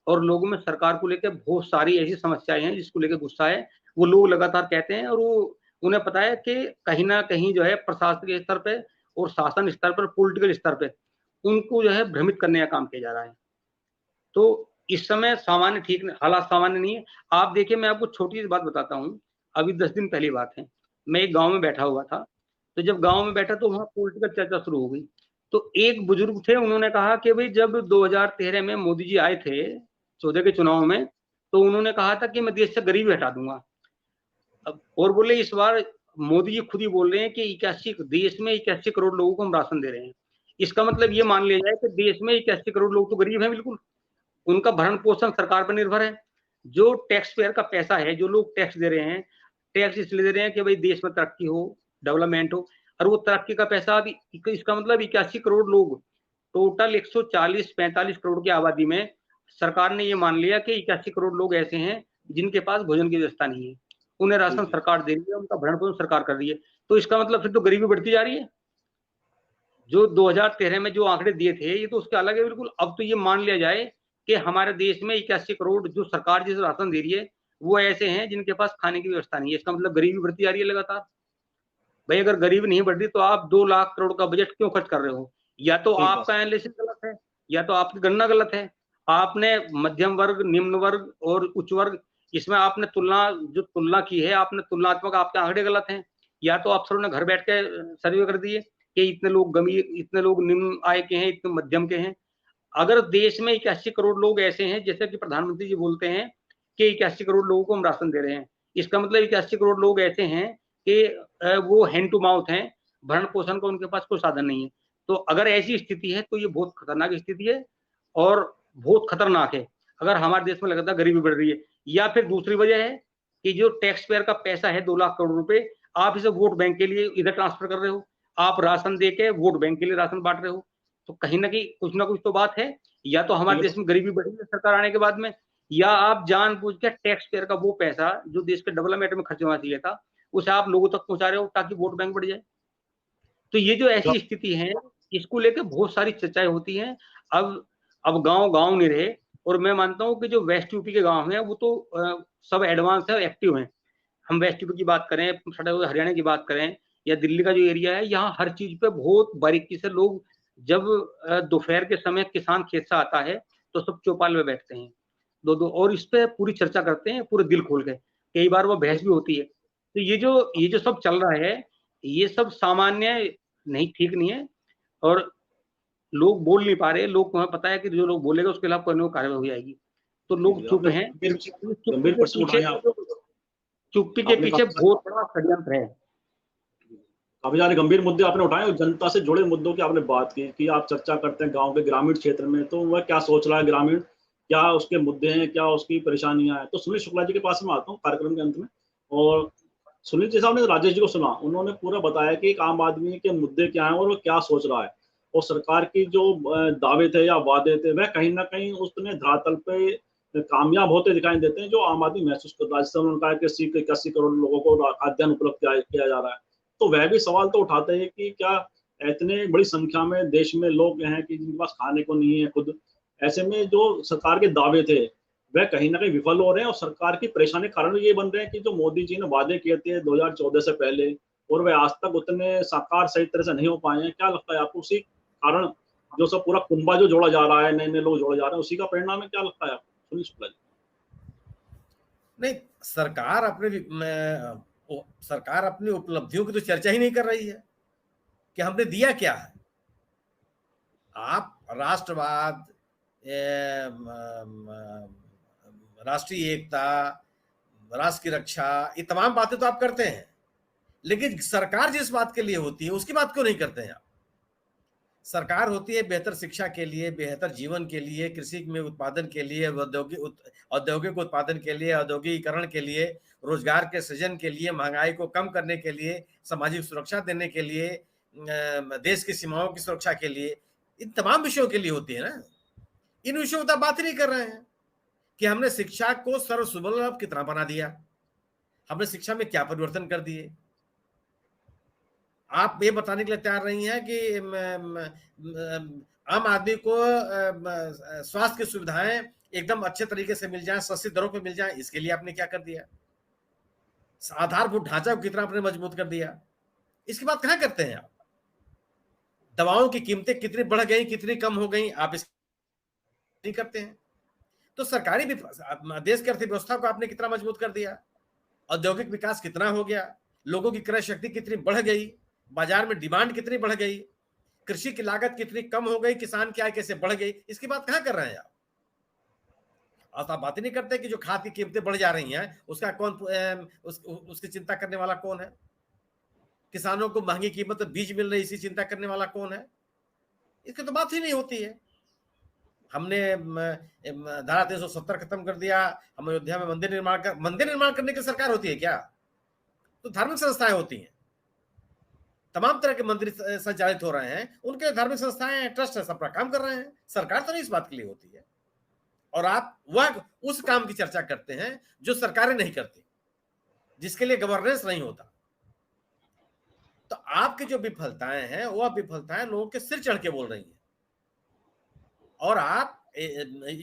और लोगों में सरकार को लेकर बहुत सारी ऐसी समस्याएं हैं जिसको लेकर गुस्सा है। वो लोग लगातार कहते हैं, और वो उन्हें पता है कि कहीं ना कहीं जो है प्रशासनिक स्तर पे और शासन स्तर पर, पॉलिटिकल स्तर पे उनको जो है भ्रमित करने का काम किया जा रहा है। तो इस समय सामान्य ठीक, हालात सामान्य नहीं है। आप देखिए, मैं आपको छोटी सी बात बताता हूँ। अभी 10 दिन पहली बात है, मैं एक गांव में बैठा हुआ था। तो जब गांव में बैठा तो वहां पॉलिटिकल चर्चा शुरू हो गई। तो एक बुजुर्ग थे, उन्होंने कहा कि भाई जब 2013 में मोदी जी आए थे 14 के चुनाव में, तो उन्होंने कहा था कि मैं देश से गरीबी हटा दूंगा। अब और बोले इस बार मोदी जी खुद ही बोल रहे हैं कि 81 देश में 81 करोड़ लोगों को हम राशन दे रहे हैं। इसका मतलब ये मान लिया जाए कि देश में 81 करोड़ लोग तो गरीब हैं, बिल्कुल उनका भरण पोषण सरकार पर निर्भर है। जो टैक्स पेयर का पैसा है, जो लोग टैक्स दे रहे हैं, टैक्स इसलिए दे रहे हैं कि भाई देश में तरक्की हो, डेवलपमेंट हो, और वो तरक्की का पैसा अभी, इसका मतलब 81 करोड़ लोग, टोटल 140-45 करोड़ की आबादी में सरकार ने ये मान लिया कि 81 करोड़ लोग ऐसे हैं जिनके पास भोजन की व्यवस्था नहीं है, उन्हें राशन सरकार दे रही है, उनका भरण पोषण सरकार कर रही है। तो इसका मतलब फिर तो गरीबी बढ़ती जा रही है। जो 2013 में जो आंकड़े दिए थे ये तो उसके अलग है बिल्कुल। अब तो ये मान लिया जाए कि हमारे देश में 81 करोड़ जो सरकार जिस राशन दे रही है वो ऐसे हैं जिनके पास खाने की व्यवस्था नहीं है। इसका मतलब गरीबी बढ़ती जा रही है लगातार। भाई अगर गरीबी नहीं बढ़ रही तो आप 2 लाख करोड़ का बजट क्यों खर्च कर रहे हो? या तो आपका एनालिसिस गलत है, या तो आपकी गणना गलत है। आपने मध्यम वर्ग, निम्न वर्ग और उच्च वर्ग, इसमें आपने तुलना की है, आपने तुलनात्मक, आपके आंकड़े गलत हैं। या तो अफसरों ने घर बैठ के सर्वे कर दिए कि इतने लोग इतने लोग निम्न आय के हैं, इतने मध्यम के हैं। अगर देश में 81 करोड़ लोग ऐसे हैं, जैसे कि प्रधानमंत्री जी बोलते हैं कि 81 करोड़ लोगों को हम राशन दे रहे हैं, इसका मतलब 81 करोड़ लोग ऐसे हैं कि वो हैंड टू माउथ हैं, भरण पोषण का उनके पास कोई साधन नहीं है। तो अगर ऐसी स्थिति है तो ये बहुत खतरनाक स्थिति है, और बहुत खतरनाक है अगर हमारे देश में लगातार गरीबी बढ़ रही है। या फिर दूसरी वजह है कि जो टैक्स पेयर का पैसा है 2 लाख करोड़ रुपए, आप इसे वोट बैंक के लिए इधर ट्रांसफर कर रहे हो। आप राशन दे के वोट बैंक के लिए राशन बांट रहे हो। तो कहीं ना कुछ तो बात है, या तो हमारे देश में गरीबी बढ़ी है सरकार आने के बाद में, या आप जानबूझ के टैक्स पेयर का वो पैसा जो देश के डेवलपमेंट में खर्च होना चाहिए था, उसे आप लोगों तक पहुंचा रहे हो ताकि वोट बैंक बढ़ जाए। तो ये जो ऐसी स्थिति है, इसको लेकर बहुत सारी चर्चाएं होती हैं। अब गांव गांव नहीं रहे, और मैं मानता हूं कि जो वेस्ट यूपी के गांव हैं वो तो सब एडवांस है, एक्टिव हैं। हम वेस्ट यूपी की बात करें, हरियाणा की बात करें, या दिल्ली का जो एरिया है, यहाँ हर चीज पे बहुत बारीकी से लोग, जब दोपहर के समय किसान खेत से आता है तो सब चौपाल में बैठते हैं दो, और इस पे पूरी चर्चा करते हैं, पूरे दिल खोल के। कई बार वो बहस भी होती है। तो ये जो सब चल रहा है, ये सब सामान्य नहीं, ठीक नहीं है, और लोग बोल नहीं पा रहे। लोग को पता है कि जो लोग बोलेगा उसके खिलाफ कोई ना कोई कार्रवाई हो जाएगी, तो लोग चुप हैं। चुप्पी के पीछे बहुत बड़ा षड्यंत्र है। काफी सारे गंभीर मुद्दे आपने उठाए और जनता से जुड़े मुद्दों की आपने बात की कि आप चर्चा करते हैं गांव के ग्रामीण क्षेत्र में, तो वह क्या सोच रहा है ग्रामीण, क्या उसके मुद्दे हैं, क्या उसकी परेशानियां हैं। तो सुनील शुक्ला जी के पास मैं आता हूँ कार्यक्रम के अंत में। और सुनील जी साहब ने राजेश जी को सुना, उन्होंने पूरा बताया कि एक आम आदमी के मुद्दे क्या हैं और वो क्या सोच रहा है, और सरकार की जो दावे थे या वादे थे वह कहीं ना कहीं उसने धरातल पे कामयाब होते दिखाई देते हैं, जो आम आदमी महसूस करता है। जैसे उन्होंने कहा कि 80 करोड़ लोगों को खाद्यान्न उपलब्ध किया जा रहा है, तो वह भी सवाल तो उठाते हैं कि क्या इतने बड़ी संख्या में देश में लोग हैं कि जिनके पास खाने को नहीं है खुद, ऐसे में जो सरकार के दावे थे वह कहीं ना कहीं विफल हो रहे हैं, और सरकार की परेशानी कारण ये बन रहे हैं कि जो मोदी जी ने वादे किए थे 2014 से पहले, और वे आज तक उतने साकार सही तरह से नहीं हो पाए हैं। क्या लगता है आपको उसी कारण जो सब पूरा कुंभा जो जोड़ा जा रहा है, नए नए लोग जोड़े जा रहे हैं, उसी का परिणाम है? क्या लगता है आपको सुनील शुक्ला जी? नहीं, सरकार अपनी उपलब्धियों की तो चर्चा ही नहीं कर रही है कि हमने दिया क्या है। आप राष्ट्रवाद, राष्ट्रीय एकता, राष्ट्र की रक्षा, ये तमाम बातें तो आप करते हैं, लेकिन सरकार जिस बात के लिए होती है उसकी बात क्यों नहीं करते हैं आप? सरकार होती है बेहतर शिक्षा के लिए, बेहतर जीवन के लिए, कृषि में उत्पादन के लिए, औद्योगिक उत्पादन के लिए, औद्योगिकीकरण के लिए, रोजगार के सृजन के लिए, महंगाई को कम करने के लिए, सामाजिक सुरक्षा देने के लिए, देश की सीमाओं की सुरक्षा के लिए, इन तमाम विषयों के लिए होती है ना। इन विषयों की बात ही नहीं कर रहे हैं कि हमने शिक्षा को सर्वसुलभ कितना बना दिया, हमने शिक्षा में क्या परिवर्तन कर दिए। आप ये बताने के लिए तैयार नहीं है कि आम आदमी को स्वास्थ्य की सुविधाएं एकदम अच्छे तरीके से मिल जाएं, सस्ती दरों पे मिल जाएं, इसके लिए आपने क्या कर दिया। आधारभूत ढांचा को कितना आपने मजबूत कर दिया, इसकी बात कहां करते हैं आप। दवाओं की कीमतें कितनी बढ़ गई, कितनी कम हो गई, आप इस नहीं करते हैं। तो सरकारी देश की अर्थव्यवस्था को आपने कितना मजबूत कर दिया, औद्योगिक विकास कितना हो गया, लोगों की क्रय शक्ति कितनी बढ़ गई, बाजार में डिमांड कितनी बढ़ गई, कृषि की लागत कितनी कम हो गई, किसान की आय कैसे बढ़ गई, इसकी बात कहां कर रहे हैं आप। आप बात ही नहीं करते कि जो खाद की कीमतें बढ़ जा रही हैं उसका उसकी चिंता करने वाला कौन है। किसानों को महंगी कीमत बीज मिल रही, इसी चिंता करने वाला कौन है। इसकी तो बात ही नहीं होती है। हमने धारा 370 खत्म कर दिया, हम अयोध्या में मंदिर निर्माण करने की सरकार होती है क्या? तो धार्मिक संस्थाएं होती हैं, तमाम तरह के मंदिर संचालित हो रहे हैं, उनके धार्मिक संस्थाएं, ट्रस्ट है, सब काम कर रहे हैं। सरकार तो नहीं इस बात के लिए होती है। और आप वह उस काम की चर्चा करते हैं जो सरकारें नहीं करती, जिसके लिए गवर्नेंस नहीं होता। तो आपकी जो विफलताएं हैं वह विफलताएं लोगों के सिर चढ़ के बोल रही हैं। और आप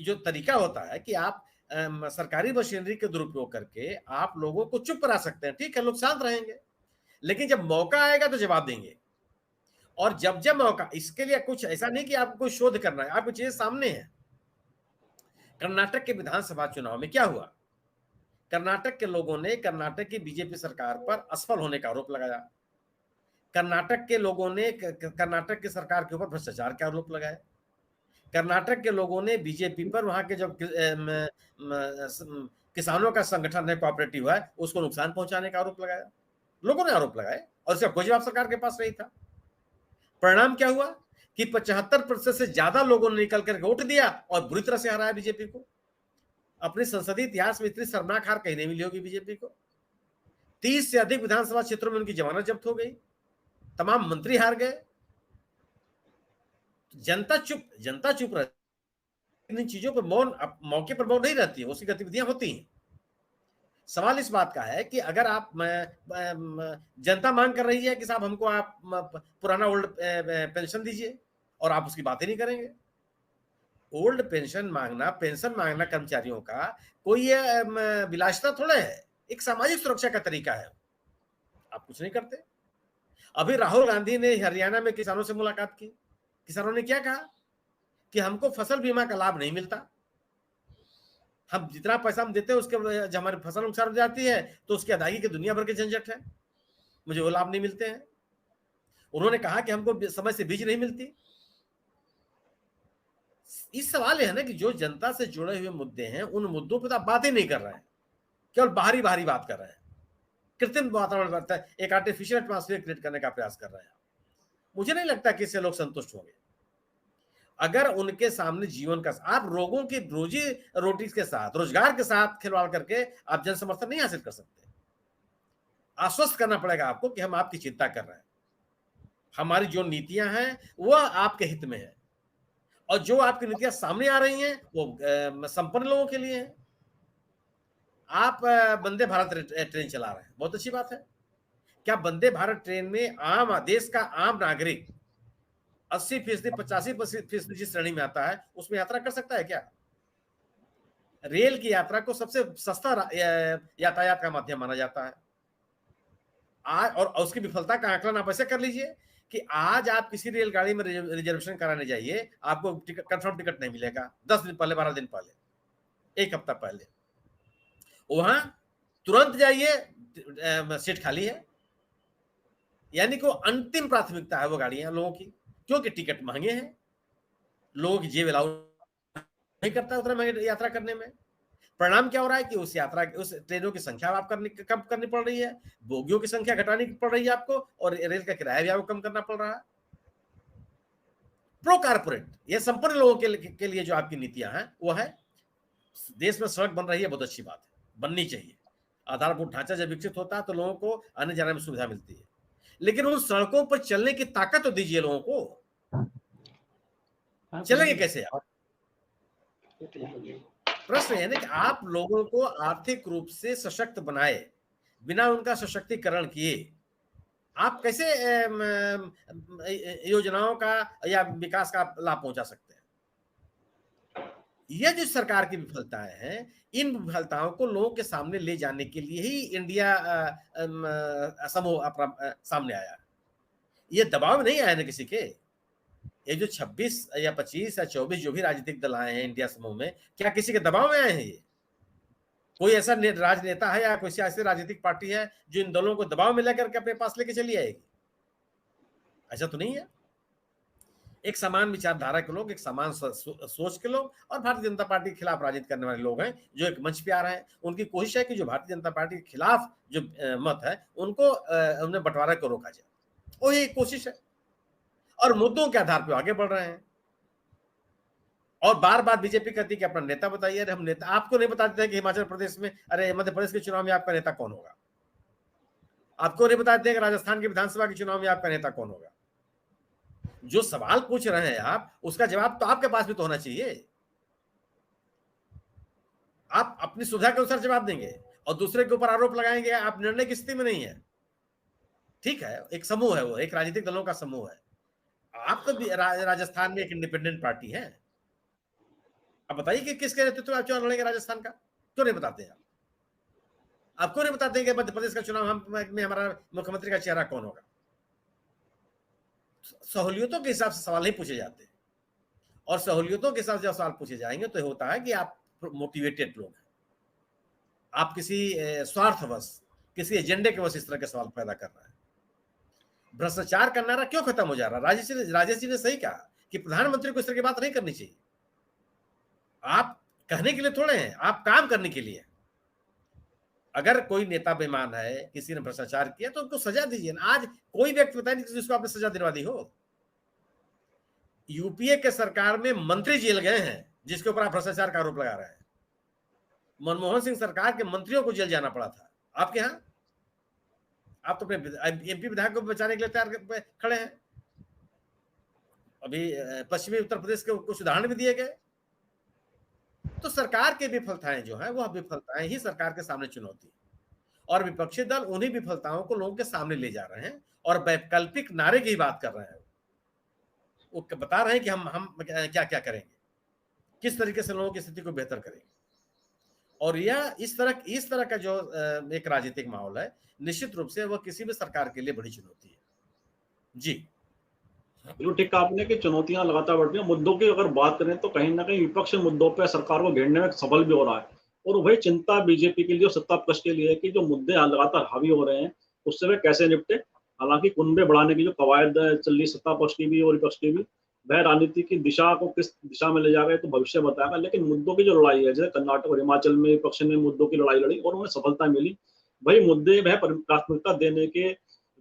जो तरीका होता है कि आप सरकारी मशीनरी के दुरुपयोग करके आप लोगों को चुप करा सकते हैं, ठीक है, लोग शांत रहेंगे, लेकिन जब मौका आएगा तो जवाब देंगे। और जब मौका, इसके लिए कुछ ऐसा नहीं कि आपको कोई शोध करना है, आपको चीजें सामने है। कर्नाटक के विधानसभा चुनाव में क्या हुआ? कर्नाटक के लोगों ने कर्नाटक की बीजेपी सरकार पर असफल होने का आरोप लगाया। कर्नाटक के लोगों ने कर्नाटक की सरकार के ऊपर भ्रष्टाचार का आरोप लगाया। कर्नाटक के लोगों ने बीजेपी पर, वहां के जो किसानों का संगठन है, कोऑपरेटिव है, उसको नुकसान पहुंचाने का आरोप लगाया। लोगों ने आरोप लगाए और इसका कोई जवाब सरकार के पास नहीं था। परिणाम क्या हुआ कि 75% से ज्यादा लोगों ने निकल कर वोट दिया और बुरी तरह से हराया बीजेपी को। अपने संसदीय इतिहास में इतनी शर्मनाक हार कहीं नहीं मिली होगी बीजेपी को। 30 से अधिक विधानसभा क्षेत्रों में उनकी जमानत जब्त हो गई। तमाम मंत्री हार गए, जनता चुप रहती। इन चीजों पर मौन, मौके पर मौन नहीं रहती है, उसकी गतिविधियां होती हैं। सवाल इस बात का है कि अगर आप जनता मांग कर रही है कि साहब हमको आप पुराना ओल्ड पेंशन दीजिए, और आप उसकी बात ही नहीं करेंगे। ओल्ड पेंशन मांगना कर्मचारियों का कोई विलासिता थोड़ा है, एक सामाजिक सुरक्षा का तरीका है। आप कुछ नहीं करते। अभी राहुल गांधी ने हरियाणा में किसानों से मुलाकात की। किसानों ने क्या कहा कि हमको फसल बीमा का लाभ नहीं मिलता, हम जितना पैसा हम देते हैं उसके जब हमारी फसल नुकसान हो जाती है तो उसकी अदायगी की दुनिया भर के झंझट है, मुझे वो लाभ नहीं मिलते हैं। उन्होंने कहा कि हमको समय से बीज नहीं मिलती। इस सवाल है ना कि जो जनता से जुड़े हुए मुद्दे हैं उन मुद्दों पर तो आप बात ही नहीं कर रहे हैं, केवल बाहरी बात कर रहे हैं, कृत्रिम वातावरण करता है, एक आर्टिफिशियल एटमॉस्फेयर क्रिएट करने का प्रयास कर रहे हैं। मुझे नहीं लगता कि इससे लोग संतुष्ट होंगे। अगर उनके सामने जीवन का, आप लोगों की रोजी रोटी के साथ, रोजगार के साथ खिलवाड़ करके आप जन समर्थन नहीं हासिल कर सकते। आश्वस्त करना पड़ेगा आपको कि हम आपकी चिंता कर रहे हैं, हमारी जो नीतियां हैं वह आपके हित में है, और जो आपकी नीतियां सामने आ रही हैं वो संपन्न लोगों के लिए है। आप वंदे भारत ट्रेन चला रहे हैं, बहुत अच्छी बात है। क्या वंदे भारत ट्रेन में आम देश का आम नागरिक 80%, 85% जिस श्रेणी में आता है उसमें यात्रा कर सकता है क्या? रेल की यात्रा को सबसे सस्ता यातायात का माध्यम माना जाता है। आज और उसकी विफलता का आकलन आप ऐसे कर लीजिए कि आज आप किसी रेलगाड़ी में रिजर्वेशन कराने जाइए, आपको कंफर्म टिकट नहीं मिलेगा 10 दिन पहले, 12 दिन पहले, एक हफ्ता पहले। वहां तुरंत जाइए, सीट खाली है। यानी कि अंतिम प्राथमिकता है वो गाड़ियां लोगों की, क्योंकि टिकट महंगे हैं, लोगों की जेब अलाउ नहीं करता उतना महंगी यात्रा करने में। परिणाम क्या हो रहा है कि उस ट्रेनों की संख्या आप कम करनी पड़ रही है, बोगियों की संख्या घटानी पड़ रही है आपको, और रेल का किराया भी आपको कम करना पड़ रहा है। प्रो कारपोरेट, ये संपन्न लोगों के लिए जो आपकी नीतियां हैं वो है। देश में सड़क बन रही है, बहुत अच्छी बात है, बननी चाहिए। आधारभूत ढांचा जब विकसित होता है तो लोगों को आने जाने में सुविधा मिलती है, लेकिन उन सड़कों पर चलने की ताकत तो दीजिए लोगों को। चलेंगे कैसे आप? प्रश्न है ना कि आप लोगों को आर्थिक रूप से सशक्त बनाए बिना उनका सशक्तिकरण किए आप कैसे योजनाओं का या विकास का लाभ पहुंचा सकते हैं? यह जो सरकार की विफलताएं हैं, इन विफलताओं को लोगों के सामने ले जाने के लिए ही इंडिया समूह सामने आया। ये दबाव में नहीं आया ना किसी के। ये जो 26 या 25 या 24 जो भी राजनीतिक दल आए हैं इंडिया समूह में, क्या किसी के दबाव में आए हैं? ये कोई ऐसा राजनेता है या कोई ऐसी राजनीतिक पार्टी है जो इन दलों को दबाव में लेकर के अपने पास लेके चली आएगी? ऐसा तो नहीं है। एक समान विचारधारा के लोग, एक समान सोच के लोग और भारतीय जनता पार्टी के खिलाफ राजनीति करने वाले लोग हैं जो एक मंच पे आ रहे हैं। उनकी कोशिश है कि जो भारतीय जनता पार्टी के खिलाफ जो मत है उनको उन्हें बंटवारा को रोका जाए, वो ये कोशिश है, और मुद्दों के आधार पर आगे बढ़ रहे हैं। और बार बार बीजेपी कहती है कि अपना नेता बताइए। अरे हम नेता आपको नहीं बताते हैं कि हिमाचल प्रदेश में, अरे मध्य प्रदेश के चुनाव में आपका नेता कौन होगा? आपको नहीं बताते हैं कि राजस्थान की विधानसभा के चुनाव में आपका नेता कौन होगा? जो सवाल पूछ रहे हैं आप, उसका जवाब तो आपके पास भी तो होना चाहिए। आप अपनी सुविधा के अनुसार जवाब देंगे और दूसरे के ऊपर आरोप लगाएंगे, आप निर्णय की स्थिति में नहीं है। ठीक है, एक समूह है, वो एक राजनीतिक दलों का समूह है। आप तो राजस्थान में एक इंडिपेंडेंट पार्टी है। अब बताइए कि किसके नेतृत्व आप चुनाव लड़ेंगे राजस्थान का? क्यों नहीं बताते आप? आपको नहीं बताते कि मध्य प्रदेश का चुनाव में हमारा मुख्यमंत्री का चेहरा कौन होगा? सहूलियतों के हिसाब से सवाल नहीं पूछे जाते, और सहूलियतों के हिसाब से जब सवाल पूछे जाएंगे तो होता है कि आप मोटिवेटेड लोग हैं, आप किसी स्वार्थवश, किसी एजेंडे के वश इस तरह के सवाल पैदा कर रहे हैं। भ्रष्टाचार का नारा क्यों खत्म हो जा रहा है? राजेश जी ने सही कहा कि प्रधानमंत्री को इस तरह की बात नहीं करनी चाहिए। आप कहने के लिए थोड़े हैं, आप काम करने के लिए। अगर कोई नेता बेईमान है, किसी ने भ्रष्टाचार किया तो उनको सजा दीजिए ना। आज कोई व्यक्ति बताइए जिसको आपने सजा दिलवा दी हो। यूपीए के सरकार में मंत्री जेल गए हैं जिसके ऊपर आप भ्रष्टाचार का आरोप लगा रहे हैं। मनमोहन सिंह सरकार के मंत्रियों को जेल जाना पड़ा था, आपके यहां आप तो अपने एमपी विधायक को बचाने के लिए तैयार खड़े हैं। अभी पश्चिमी उत्तर प्रदेश के कुछ उदाहरण भी दिए गए। तो सरकार की विफलताएं जो है वह विफलताएं ही सरकार के सामने चुनौती है, और विपक्षी दल उन्हीं विफलताओं को लोगों के सामने ले जा रहे हैं और वैकल्पिक नारे की बात कर रहे हैं। वो बता रहे हैं कि हम क्या क्या करेंगे, किस तरीके से लोगों की स्थिति को बेहतर करेंगे। और यह इस तरह का जो एक राजनीतिक माहौल है, निश्चित रूप से वह किसी भी सरकार के लिए बड़ी चुनौती है। जी बिल्कुल ठीक कहा आपने कि चुनौतियां लगातार बढ़ रही हैं। मुद्दों की अगर बात करें तो कहीं ना कहीं विपक्ष मुद्दों पर सरकार को घेरने में सफल भी हो रहा है, और वही चिंता बीजेपी के लिए और सत्ता पक्ष के लिए कि जो मुद्दे लगातार हावी हो रहे हैं उससे वे कैसे निपटे। हालांकि कुनबे बढ़ाने की जो कवायद चल रही सत्ता पक्ष की भी और विपक्ष की भी, वह राजनीति की दिशा को किस दिशा में ले जाएगा तो भविष्य बताएगा। लेकिन मुद्दों की जो लड़ाई है, जैसे कर्नाटक और हिमाचल में विपक्ष ने मुद्दों की लड़ाई लड़ी और उन्हें सफलता मिली, वही मुद्दे वह प्राथमिकता देने के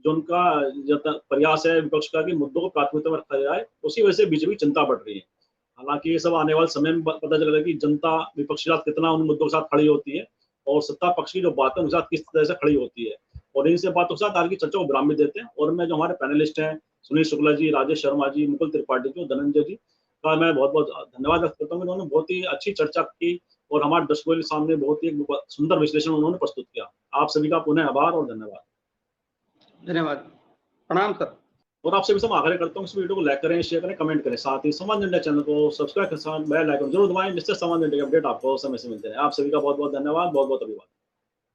जो उनका प्रयास है विपक्ष का कि मुद्दों को प्राथमिकता में रखा जाए, उसी वजह से बीजेपी चिंता बढ़ रही है। हालांकि ये सब आने वाले समय में पता चलेगा कि जनता विपक्ष के साथ कितना उन मुद्दों के साथ खड़ी होती है और सत्ता पक्ष की जो बातें उनके साथ किस तरह से खड़ी होती है। और इन से बातों के साथ आज की चर्चा को विराम भी देते हैं, और मैं जो हमारे पैनलिस्ट हैं सुनील शुक्ला जी, राजेश शर्मा जी, मुकुल त्रिपाठी जी, धनंजय जी का मैं बहुत बहुत धन्यवाद व्यक्त करता हूँ। उन्होंने बहुत ही अच्छी चर्चा की और हमारे दर्शकों के सामने बहुत ही सुंदर विश्लेषण उन्होंने प्रस्तुत किया। आप सभी का पुनः आभार और धन्यवाद। धन्यवाद, प्रणाम सर। और आपसे भी सब आग्रह करता हूँ इस वीडियो को लाइक करें, शेयर करें, कमेंट करें, साथ ही समाज इंडिया चैनल को सब्सक्राइब के साथ बेल आइकन जरूर दबाएं, जिससे समाज इंडिया के अपडेट आपको समय से मिलते हैं। आप सभी का बहुत बहुत धन्यवाद, बहुत बहुत अभिवादन।